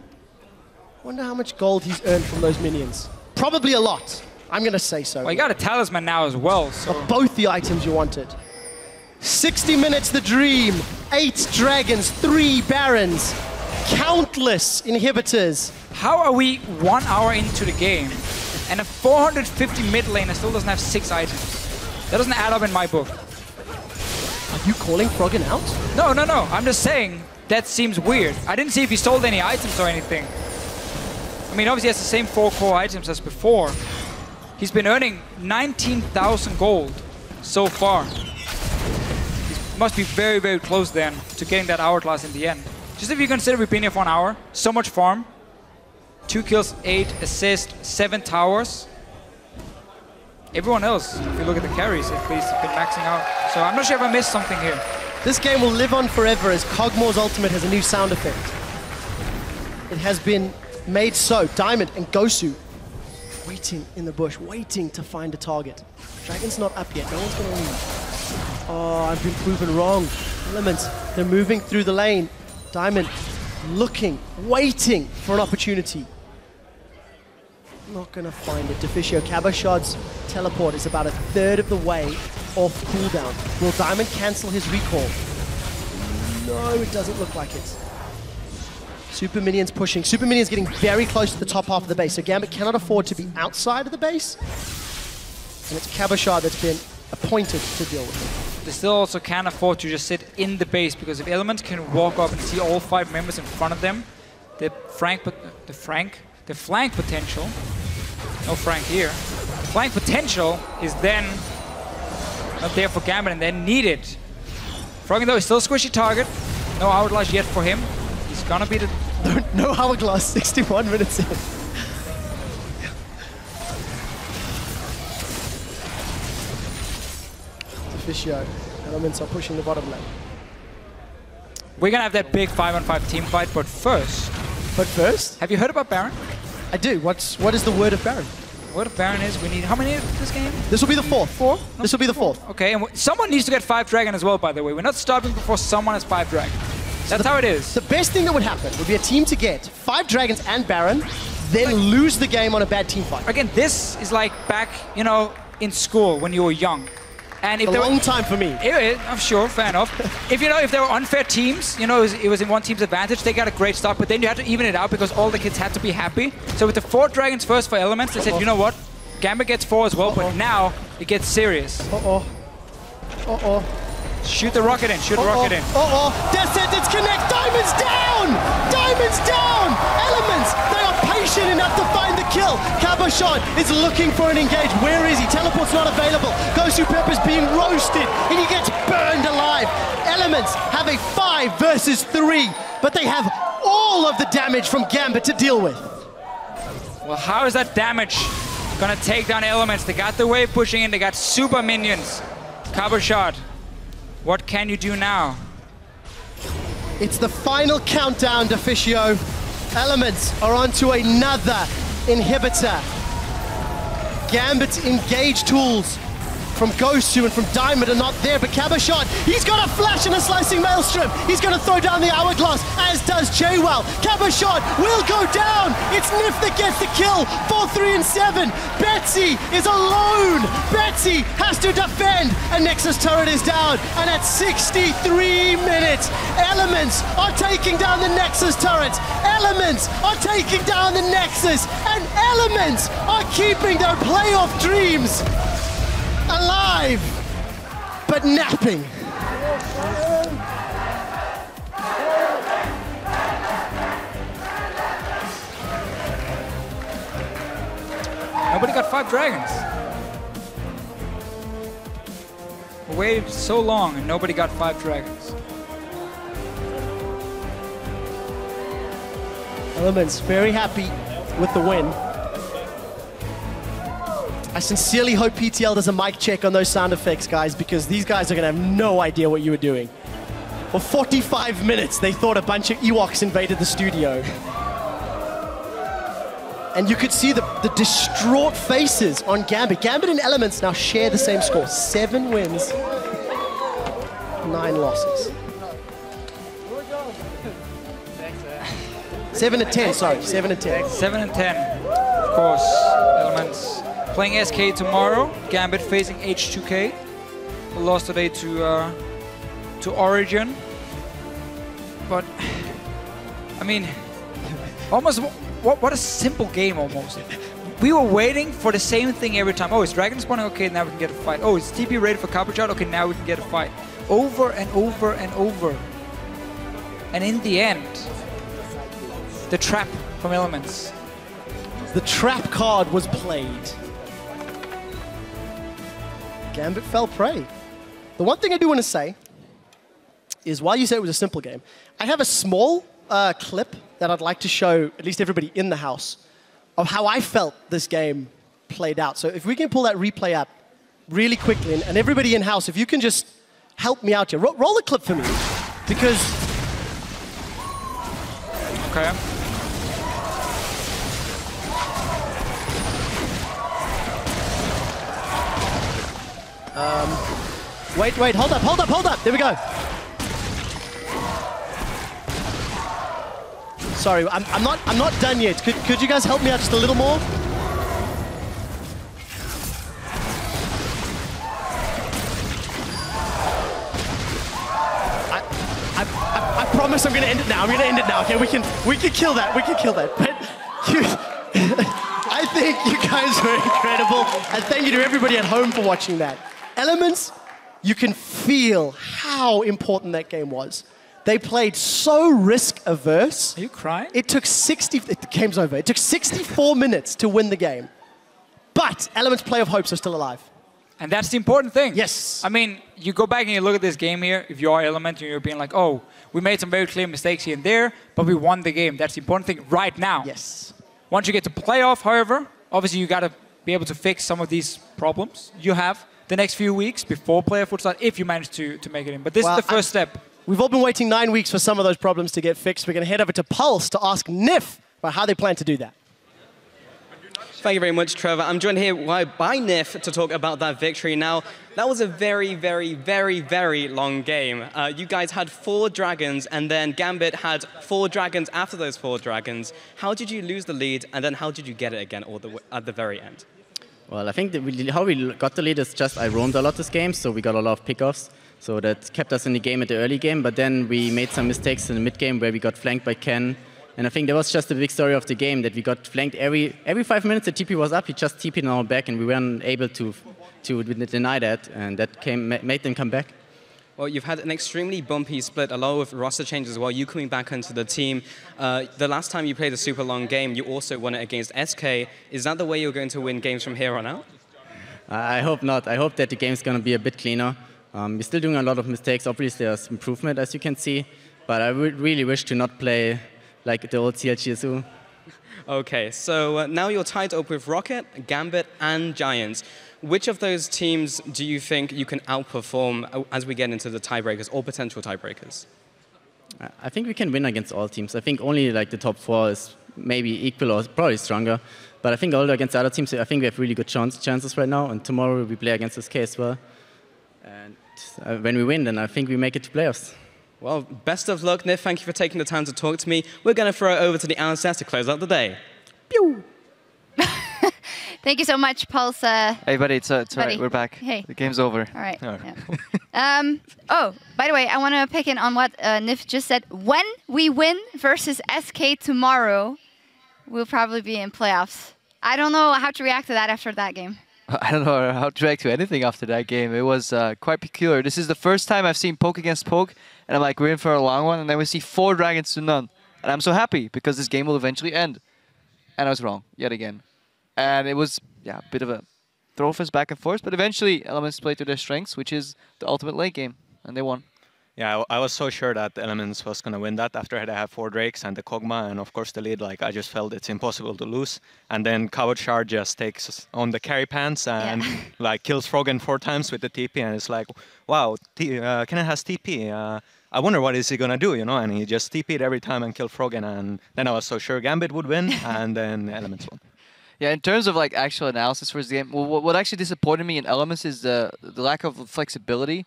Wonder how much gold he's earned from those minions. Probably a lot. I'm gonna say so. Well, you got a talisman now as well, so... Of both the items you wanted. 60 minutes the dream. 8 dragons, 3 barons, countless inhibitors. How are we 1 hour into the game and a 450 mid laner still doesn't have 6 items? That doesn't add up in my book. Are you calling Froggen out? No, no, no. I'm just saying that seems weird. I didn't see if he sold any items or anything. I mean, obviously he has the same 4 core items as before. He's been earning 19,000 gold so far. He must be very, very close then to getting that hourglass in the end. Just if you consider we've been here for an hour, so much farm. 2 kills, 8 assists, 7 towers. Everyone else, if you look at the carries, at least, have been maxing out. So I'm not sure if I missed something here. This game will live on forever as Kog'Maw's ultimate has a new sound effect. It has been made so. Diamond and Gosu waiting in the bush, waiting to find a target. Dragon's not up yet, no one's gonna leave. Oh, I've been proven wrong. Elements, they're moving through the lane. Diamond looking, waiting for an opportunity. Not gonna find it. Deficio, Cabashad's teleport is about 1/3 of the way off cooldown. Will Diamond cancel his recall? No, it doesn't look like it. Super Minions pushing. Super Minions getting very close to the top half of the base, so Gambit cannot afford to be outside of the base. And it's Cabashad that's been appointed to deal with it. They still also can't afford to just sit in the base, because if Elements can walk up and see all 5 members in front of them, the flank potential, no Frank here, the flank potential is then not there for Gambit and then needed. Froggen though is still a squishy target, no hourglass yet for him. He's gonna be the... No hourglass, 61 minutes in. Deficio, Elements are pushing the bottom lane. We're gonna have that big 5-on-5 team fight, but first... But first? Have you heard about Baron? I do. What is the word of Baron? Word of Baron is we need... How many of this game? This will be the 4th. 4? No, this will be the 4th. Okay, and someone needs to get 5 dragon as well, by the way. We're not stopping before someone has 5 dragon. That's how it is. The best thing that would happen would be a team to get 5 dragons and Baron, then lose the game on a bad team fight. Again, this is like back, you know, in school when you were young. And if a long time for me. I'm sure, fair enough. If there were unfair teams, you know, it was in one team's advantage, they got a great start, but then you had to even it out because all the kids had to be happy. So with the 4 dragons first for Elements, they said, you know what, Gambit gets 4 as well, but now it gets serious. Shoot the rocket in, shoot the rocket in. Death Sentence connect, Diamond's down! Diamond's down! Elements, they are patient enough to find the kill. Cabashad is looking for an engage. Where is he? Teleport's not available. Gosu Pepper's being roasted and he gets burned alive. Elements have a 5 versus 3, but they have all of the damage from Gambit to deal with. Well, how is that damage gonna take down Elements? They got the wave pushing in, they got super minions. Cabashad, what can you do now? It's the final countdown, Deficio. Elements are onto another inhibitor. Gambit's engage tools from Gosu and from Diamond are not there, but Cabashad, he's got a flash and a slicing maelstrom. He's going to throw down the hourglass, as does Jaywell. Cabashad will go down. It's Nif that gets the kill. 4, 3, and 7. Betsy is alone. Betsy has to defend. A Nexus turret is down, and at 63 minutes, Elements are taking down the Nexus turrets. Elements are taking down the Nexus, and Elements are keeping their playoff dreams alive, but napping. Nobody got 5 dragons. We waited so long and nobody got 5 dragons. Elements very happy with the win. I sincerely hope PTL does a mic check on those sound effects, guys, because these guys are going to have no idea what you were doing. For 45 minutes, they thought a bunch of Ewoks invaded the studio. And you could see the distraught faces on Gambit. Gambit and Elements now share the same score. 7 wins, 9 losses. 7 and 10, sorry, 7 and 10. 7 and 10, of course, Elements. Playing SK tomorrow, Gambit facing H2K. We lost today to Origin. But, I mean, almost, what a simple game almost. We were waiting for the same thing every time. Oh, it's Dragon spawning? Okay, now we can get a fight. Oh, it's TP ready for Copper Shot? Okay, now we can get a fight. Over and over and over. And in the end, the trap from Elements. The trap card was played. Gambit fell prey. The one thing I do want to say is, while you said it was a simple game, I have a small clip that I'd like to show at least everybody in the house of how I felt this game played out. So if we can pull that replay up really quickly, and everybody in house, if you can just help me out here. Roll the clip for me, because... Okay. Wait, hold up. There we go. Sorry, I'm not done yet. Could you guys help me out just a little more? I promise I'm gonna end it now. Okay, we can kill that. But I think you guys were incredible, and thank you to everybody at home for watching that. Elements, you can feel how important that game was. They played so risk-averse. Are you crying? It took 60... The game's over. It took 64 minutes to win the game. But Elements' play of hopes are still alive. And that's the important thing. Yes. I mean, you go back and you look at this game here, if you are Element and you're being like, oh, we made some very clear mistakes here and there, but we won the game. That's the important thing right now. Yes. Once you get to playoff, however, obviously you got to be able to fix some of these problems you have the next few weeks before playoff would start, if you manage to make it in. But this is the first step. We've all been waiting 9 weeks for some of those problems to get fixed. We're going to head over to Pulse to ask NIF about how they plan to do that. Thank you very much, Trevor. I'm joined here by NIF to talk about that victory. Now, that was a very, very, very, very long game. You guys had 4 dragons, and then Gambit had 4 dragons after those 4 dragons. How did you lose the lead, and then how did you get it again at the very end? Well, I think how we got the lead is just I roamed a lot this game, so we got a lot of pickoffs. So that kept us in the game at the early game, but then we made some mistakes in the mid game where we got flanked by Ken. And I think that was just the big story of the game, that we got flanked every 5 minutes. The TP was up, he just TP'd on our back, and we weren't able to deny that, and that made them come back. Well, you've had an extremely bumpy split, a lot of roster changes as well. You coming back into the team. The last time you played a super long game, you also won it against SK. Is that the way you're going to win games from here on out? I hope not. I hope that the game's going to be a bit cleaner. We're still doing a lot of mistakes. Obviously, there's improvement, as you can see. But I would really wish to not play like the old CLGSU. Okay, so now you're tied up with Rocket, Gambit, and Giants. Which of those teams do you think you can outperform as we get into the tiebreakers or potential tiebreakers? I think we can win against all teams. I think only like the top 4 is maybe equal or probably stronger. But I think all against other teams, I think we have really good chances right now. And tomorrow we play against SK as well. And when we win, then I think we make it to playoffs. Well, best of luck, Nif. Thank you for taking the time to talk to me. We're going to throw it over to the LCS to close out the day. Pew! Thank you so much, Pulse. Hey, buddy, it's all right. We're back. Hey. The game's over. All right. Yeah. Oh, by the way, I want to pick in on what Nif just said. When we win versus SK tomorrow, we'll probably be in playoffs. I don't know how to react to that after that game. I don't know how to react to anything after that game. It was quite peculiar. This is the first time I've seen poke against poke, and I'm like, we're in for a long one, and then we see 4 dragons to none. And I'm so happy, because this game will eventually end. And I was wrong, yet again. And it was yeah, a bit of a throw fest back and forth. But eventually, Elements played to their strengths, which is the ultimate late game, and they won. Yeah, I was so sure that Elements was going to win that after they had 4 Drakes and the Kog'Maw and of course the lead. Like, I just felt it's impossible to lose. And then Coward Shard just takes on the carry pants and like kills Froggen 4 times with the TP, and it's like, wow, Kennen has TP. I wonder what is he going to do, you know? And he just TP'd every time and killed Froggen, and then I was so sure Gambit would win, and then Elements won. Yeah, in terms of like actual analysis for this game, what actually disappointed me in Elements is the lack of flexibility.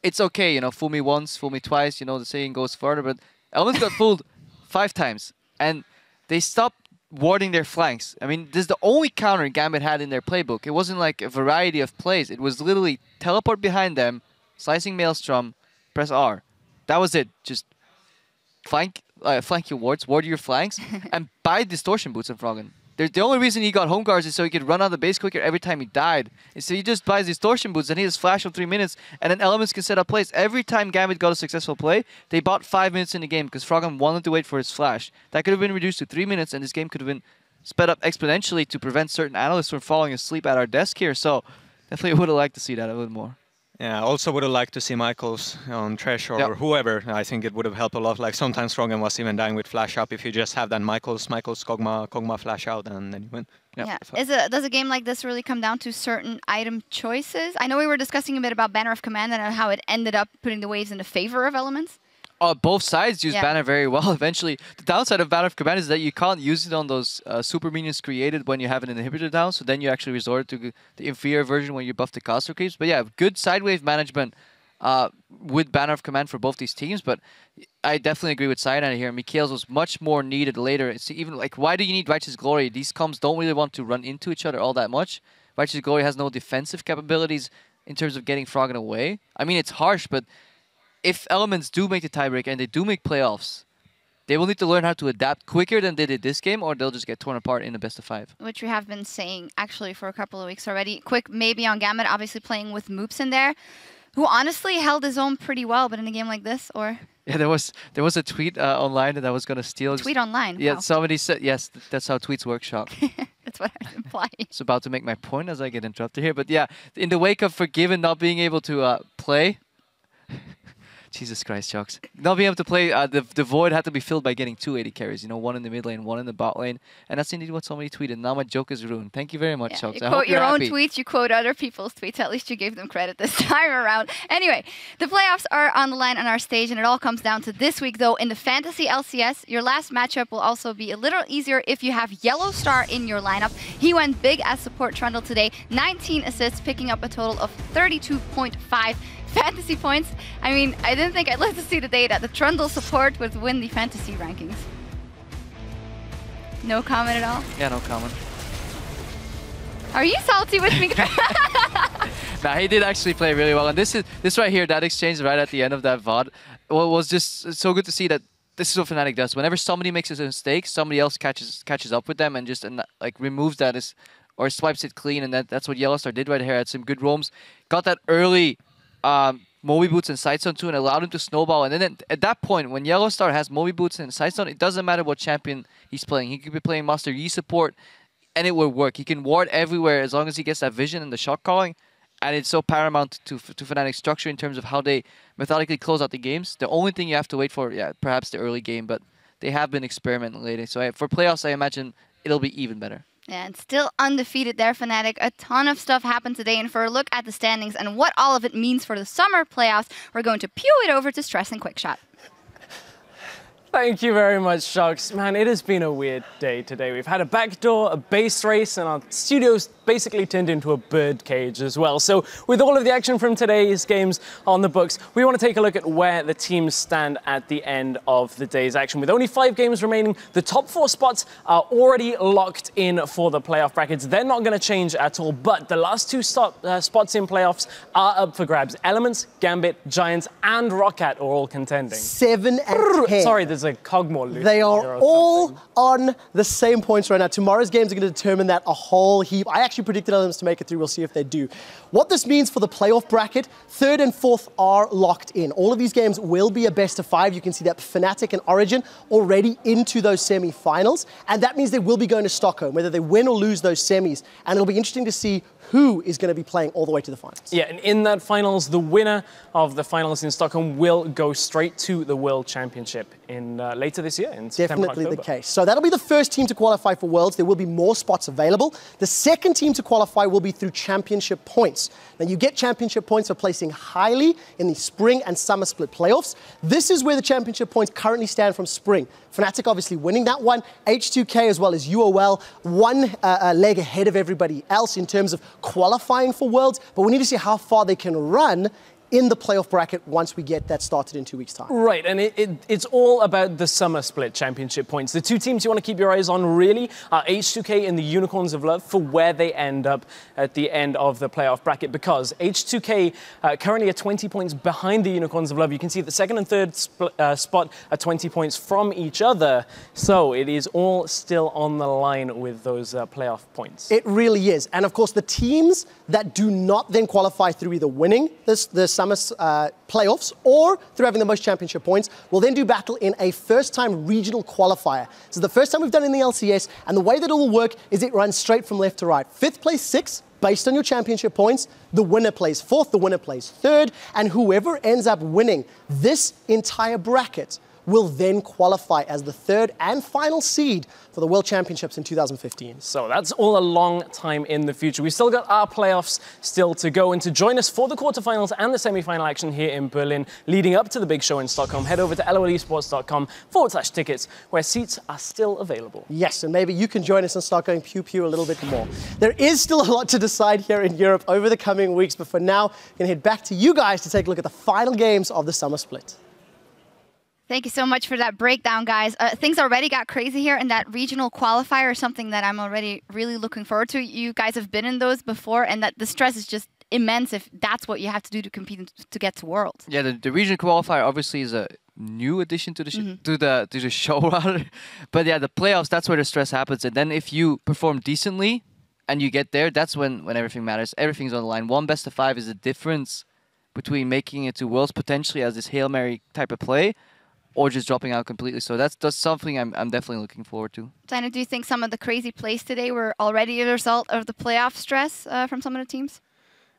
It's okay, you know, fool me once, fool me twice, you know, the saying goes further, but Elements got fooled 5 times, and they stopped warding their flanks. I mean, this is the only counter Gambit had in their playbook. It wasn't like a variety of plays. It was literally teleport behind them, slicing Maelstrom, press R. That was it. Just flank your wards, ward your flanks, and buy distortion boots in Froggen. The only reason he got home guards is so he could run out of the base quicker every time he died. And so he just buys distortion boots and he has flash of 3 minutes, and then Elements can set up plays. Every time Gambit got a successful play, they bought 5 minutes in the game because Froggen wanted to wait for his flash. That could have been reduced to 3 minutes, and this game could have been sped up exponentially to prevent certain analysts from falling asleep at our desk here. So definitely would have liked to see that a little more. Yeah, I also would have liked to see Michaels on Thresh or whoever. I think it would have helped a lot. Like sometimes Froggen was even dying with flash up. If you just have that Michaels, Kog'Maw flash out, and then you win. Yeah. Does a game like this really come down to certain item choices? I know we were discussing a bit about Banner of Command and how it ended up putting the waves in the favor of Elements. Both sides use Banner very well eventually. The downside of Banner of Command is that you can't use it on those super minions created when you have an inhibitor down, so then you actually resort to the inferior version when you buff the caster creeps. But yeah, good side wave management with Banner of Command for both these teams, but I definitely agree with Cyanide here. Mikhail's was much more needed later. It's even like, why do you need Righteous Glory? These comps don't really want to run into each other all that much. Righteous Glory has no defensive capabilities in terms of getting Froggen away. I mean, it's harsh, but if Elements do make the tiebreak and they do make playoffs, they will need to learn how to adapt quicker than they did this game, or they'll just get torn apart in the best of 5. Which we have been saying actually for a couple of weeks already. Quick maybe on Gambit, obviously playing with Moops in there, who honestly held his own pretty well, but in a game like this, or... Yeah, there was a tweet online that I was going to steal. Tweet online? Yeah, wow. Somebody said, yes, that's how tweets work, Shock. That's what I was implying. It's about to make my point as I get interrupted here, but yeah, in the wake of Forgiven not being able to play... Jesus Christ, Chucks. Not being able to play, the void had to be filled by getting 2 AD carries. You know, 1 in the mid lane, 1 in the bot lane. And that's indeed what somebody tweeted. Now my joke is ruined. Thank you very much, Chucks. You quote your own tweets, you quote other people's tweets. At least you gave them credit this time around. Anyway, the playoffs are on the line on our stage, and it all comes down to this week, though. In the Fantasy LCS, your last matchup will also be a little easier if you have Yellow Star in your lineup. He went big as support Trundle today. 19 assists, picking up a total of 32.5 fantasy points. I mean, I didn't think I'd live to see the day that the Trundle support would win the fantasy rankings. No comment at all? Yeah, no comment. Are you salty with me? Nah, he did actually play really well. And this right here, that exchange right at the end of that VOD, was just so good to see that this is what Fnatic does. Whenever somebody makes a mistake, somebody else catches up with them and just like removes that or swipes it clean. And that's what Yellowstar did right here. Had some good roams. Got that early Moby Boots and Sightstone too, and allowed him to snowball. And then at that point, when Yellowstar has Moby Boots and Sightstone, it doesn't matter what champion he's playing. He could be playing Master Yi support, and it will work. He can ward everywhere as long as he gets that vision and the shot calling. And it's so paramount to Fnatic's structure in terms of how they methodically close out the games. The only thing you have to wait for, yeah, perhaps the early game, but they have been experimenting lately. So for playoffs, I imagine it'll be even better. Yeah, and still undefeated there, Fnatic. A ton of stuff happened today, and for a look at the standings and what all of it means for the summer playoffs, we're going to pew it over to Stress and Quickshot. Thank you very much, Sharks. Man, it has been a weird day today. We've had a backdoor, a base race, and our studio's basically turned into a bird cage as well. So with all of the action from today's games on the books, we want to take a look at where the teams stand at the end of the day's action. With only 5 games remaining, the top 4 spots are already locked in for the playoff brackets. They're not going to change at all, but the last 2 spots in playoffs are up for grabs. Elements, Gambit, Giants, and Roccat are all contending. 7 and 10. Sorry, there's there's a Cogmore loop. They are all on the same points right now. Tomorrow's games are going to determine that a whole heap. I actually predicted Elements to make it through. We'll see if they do. What this means for the playoff bracket, 3rd and 4th are locked in. All of these games will be a best of 5. You can see that Fnatic and Origin already into those semi-finals. And that means they will be going to Stockholm, whether they win or lose those semis. And it'll be interesting to see who is going to be playing all the way to the finals. Yeah, and in that finals, the winner of the finals in Stockholm will go straight to the World Championship in later this year, in September, Definitely the October. case. So that'll be the first team to qualify for Worlds. There will be more spots available. The second team to qualify will be through championship points. Now, you get championship points for placing highly in the spring and summer split playoffs. This is where the championship points currently stand from spring. Fnatic obviously winning that one. H2K as well as UOL, one leg ahead of everybody else in terms of qualifying for Worlds. But we need to see how far they can run in the playoff bracket once we get that started in 2 weeks' time. Right, and it's all about the summer split championship points. The two teams you want to keep your eyes on really are H2K and the Unicorns of Love for where they end up at the end of the playoff bracket, because H2K currently are 20 points behind the Unicorns of Love. You can see the second and third spot are 20 points from each other, so it is all still on the line with those playoff points. It really is. And of course, the teams that do not then qualify through either winning the summer playoffs or through having the most championship points will then do battle in a first-time regional qualifier. This is the first time we've done it in the LCS, and the way that it will work is it runs straight from left to right. 5th place 6, based on your championship points. The winner plays 4th, the winner plays 3rd, and whoever ends up winning this entire bracket will then qualify as the 3rd and final seed for the World Championships in 2015. So that's all a long time in the future. We've still got our playoffs still to go, and to join us for the quarterfinals and the semi-final action here in Berlin leading up to the big show in Stockholm, head over to lolesports.com/tickets, where seats are still available. Yes, and maybe you can join us and start going pew-pew a little bit more. There is still a lot to decide here in Europe over the coming weeks, but for now, we're going to head back to you guys to take a look at the final games of the summer split. Thank you so much for that breakdown, guys. Things already got crazy here, and that regional qualifier is something that I'm already really looking forward to. You guys have been in those before, and that the stress is just immense if that's what you have to do to compete to get to Worlds. Yeah, the regional qualifier obviously is a new addition to the to the show rather. But yeah, the playoffs, that's where the stress happens. And then if you perform decently and you get there, that's when everything matters. Everything's on the line. One best of 5 is the difference between making it to Worlds potentially as this Hail Mary type of play, or just dropping out completely. So that's something I'm definitely looking forward to. Dino, do you think some of the crazy plays today were already a result of the playoff stress from some of the teams?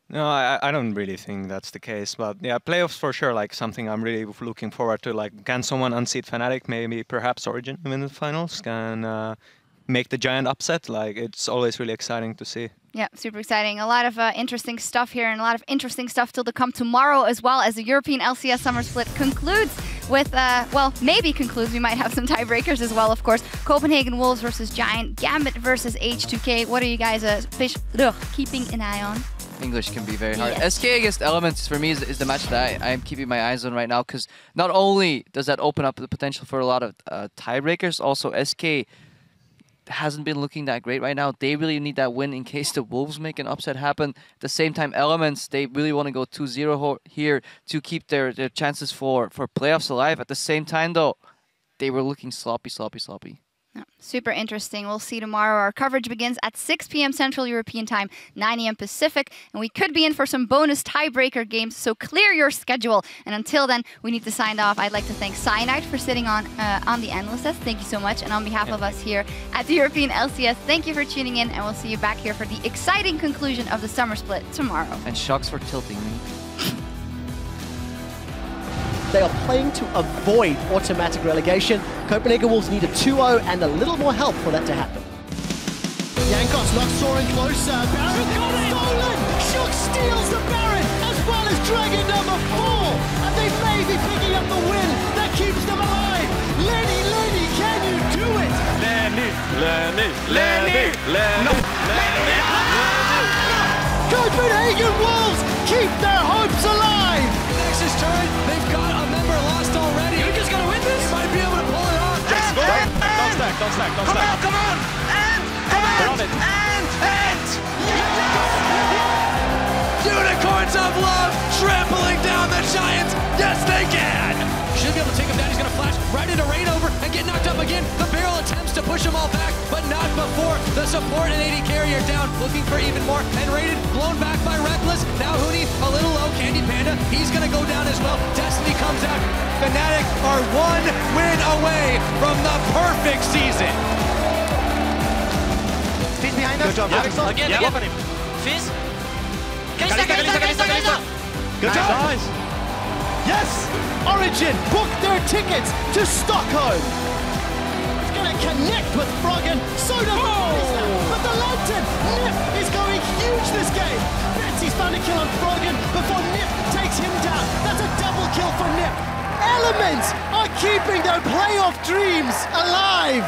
No, I don't really think that's the case. But yeah, playoffs for sure, like something I'm really looking forward to. Like, can someone unseat Fnatic, maybe perhaps Origin win the finals? Can make the giant upset? Like, it's always really exciting to see. Yeah, super exciting. A lot of interesting stuff here, and a lot of interesting stuff still to come tomorrow, as well as the European LCS Summer Split concludes with, well, maybe concludes. We might have some tiebreakers as well, of course. Copenhagen Wolves versus Giant, Gambit versus H2K. What are you guys keeping an eye on? English can be very hard. Yes. SK against Elements for me is the match that I am keeping my eyes on right now, because not only does that open up the potential for a lot of tiebreakers, also SK hasn't been looking that great right now. They really need that win in case the Wolves make an upset happen. At the same time, Elements, they really want to go 2-0 here to keep their chances for playoffs alive. At the same time, though, they were looking sloppy. Yeah, super interesting. We'll see tomorrow. Our coverage begins at 6 p.m. Central European Time, 9 a.m. Pacific, and we could be in for some bonus tiebreaker games, so clear your schedule. And until then, we need to sign off. I'd like to thank Cyanide for sitting on the analyst desk. Thank you so much. And on behalf of us here at the European LCS, thank you for tuning in, and we'll see you back here for the exciting conclusion of the summer split tomorrow. And Shocks for tilting me. They are playing to avoid automatic relegation. Copenhagen Wolves need a 2-0 and a little more help for that to happen. Jankos not soaring closer. Baron got stolen! Shook steals the Baron, as well as Dragon number 4. And they may be picking up the win that keeps them alive. Lenny, can you do it? Lenny. Copenhagen Wolves keep their hopes alive. Nexus turn, they've got a member lost already. You're just gonna win this? You might be able to pull it off. Don't stack. Come on! And! Unicorns of Love trampling down the Giants. Yes, they can. Should be able to take him down. He's gonna flash right into Reno. push them all back, but not before the support and AD carry are down, looking for even more, and Rated blown back by Reckless. Now Huni a little low, Candy Panda, he's gonna go down as well. Destiny comes out. Fnatic are 1 win away from the perfect season. Fizz behind us. Good job. Yeah. Again. Fizz. Kalista. Good job. Nice. Yes! Origin book their tickets to Stockholm. It's gonna connect with Froggen. So does but the Lantern. Nip is going huge this game. Betsy's found a kill on Froggen before Nip takes him down. That's a double kill for Nip. Elements are keeping their playoff dreams alive.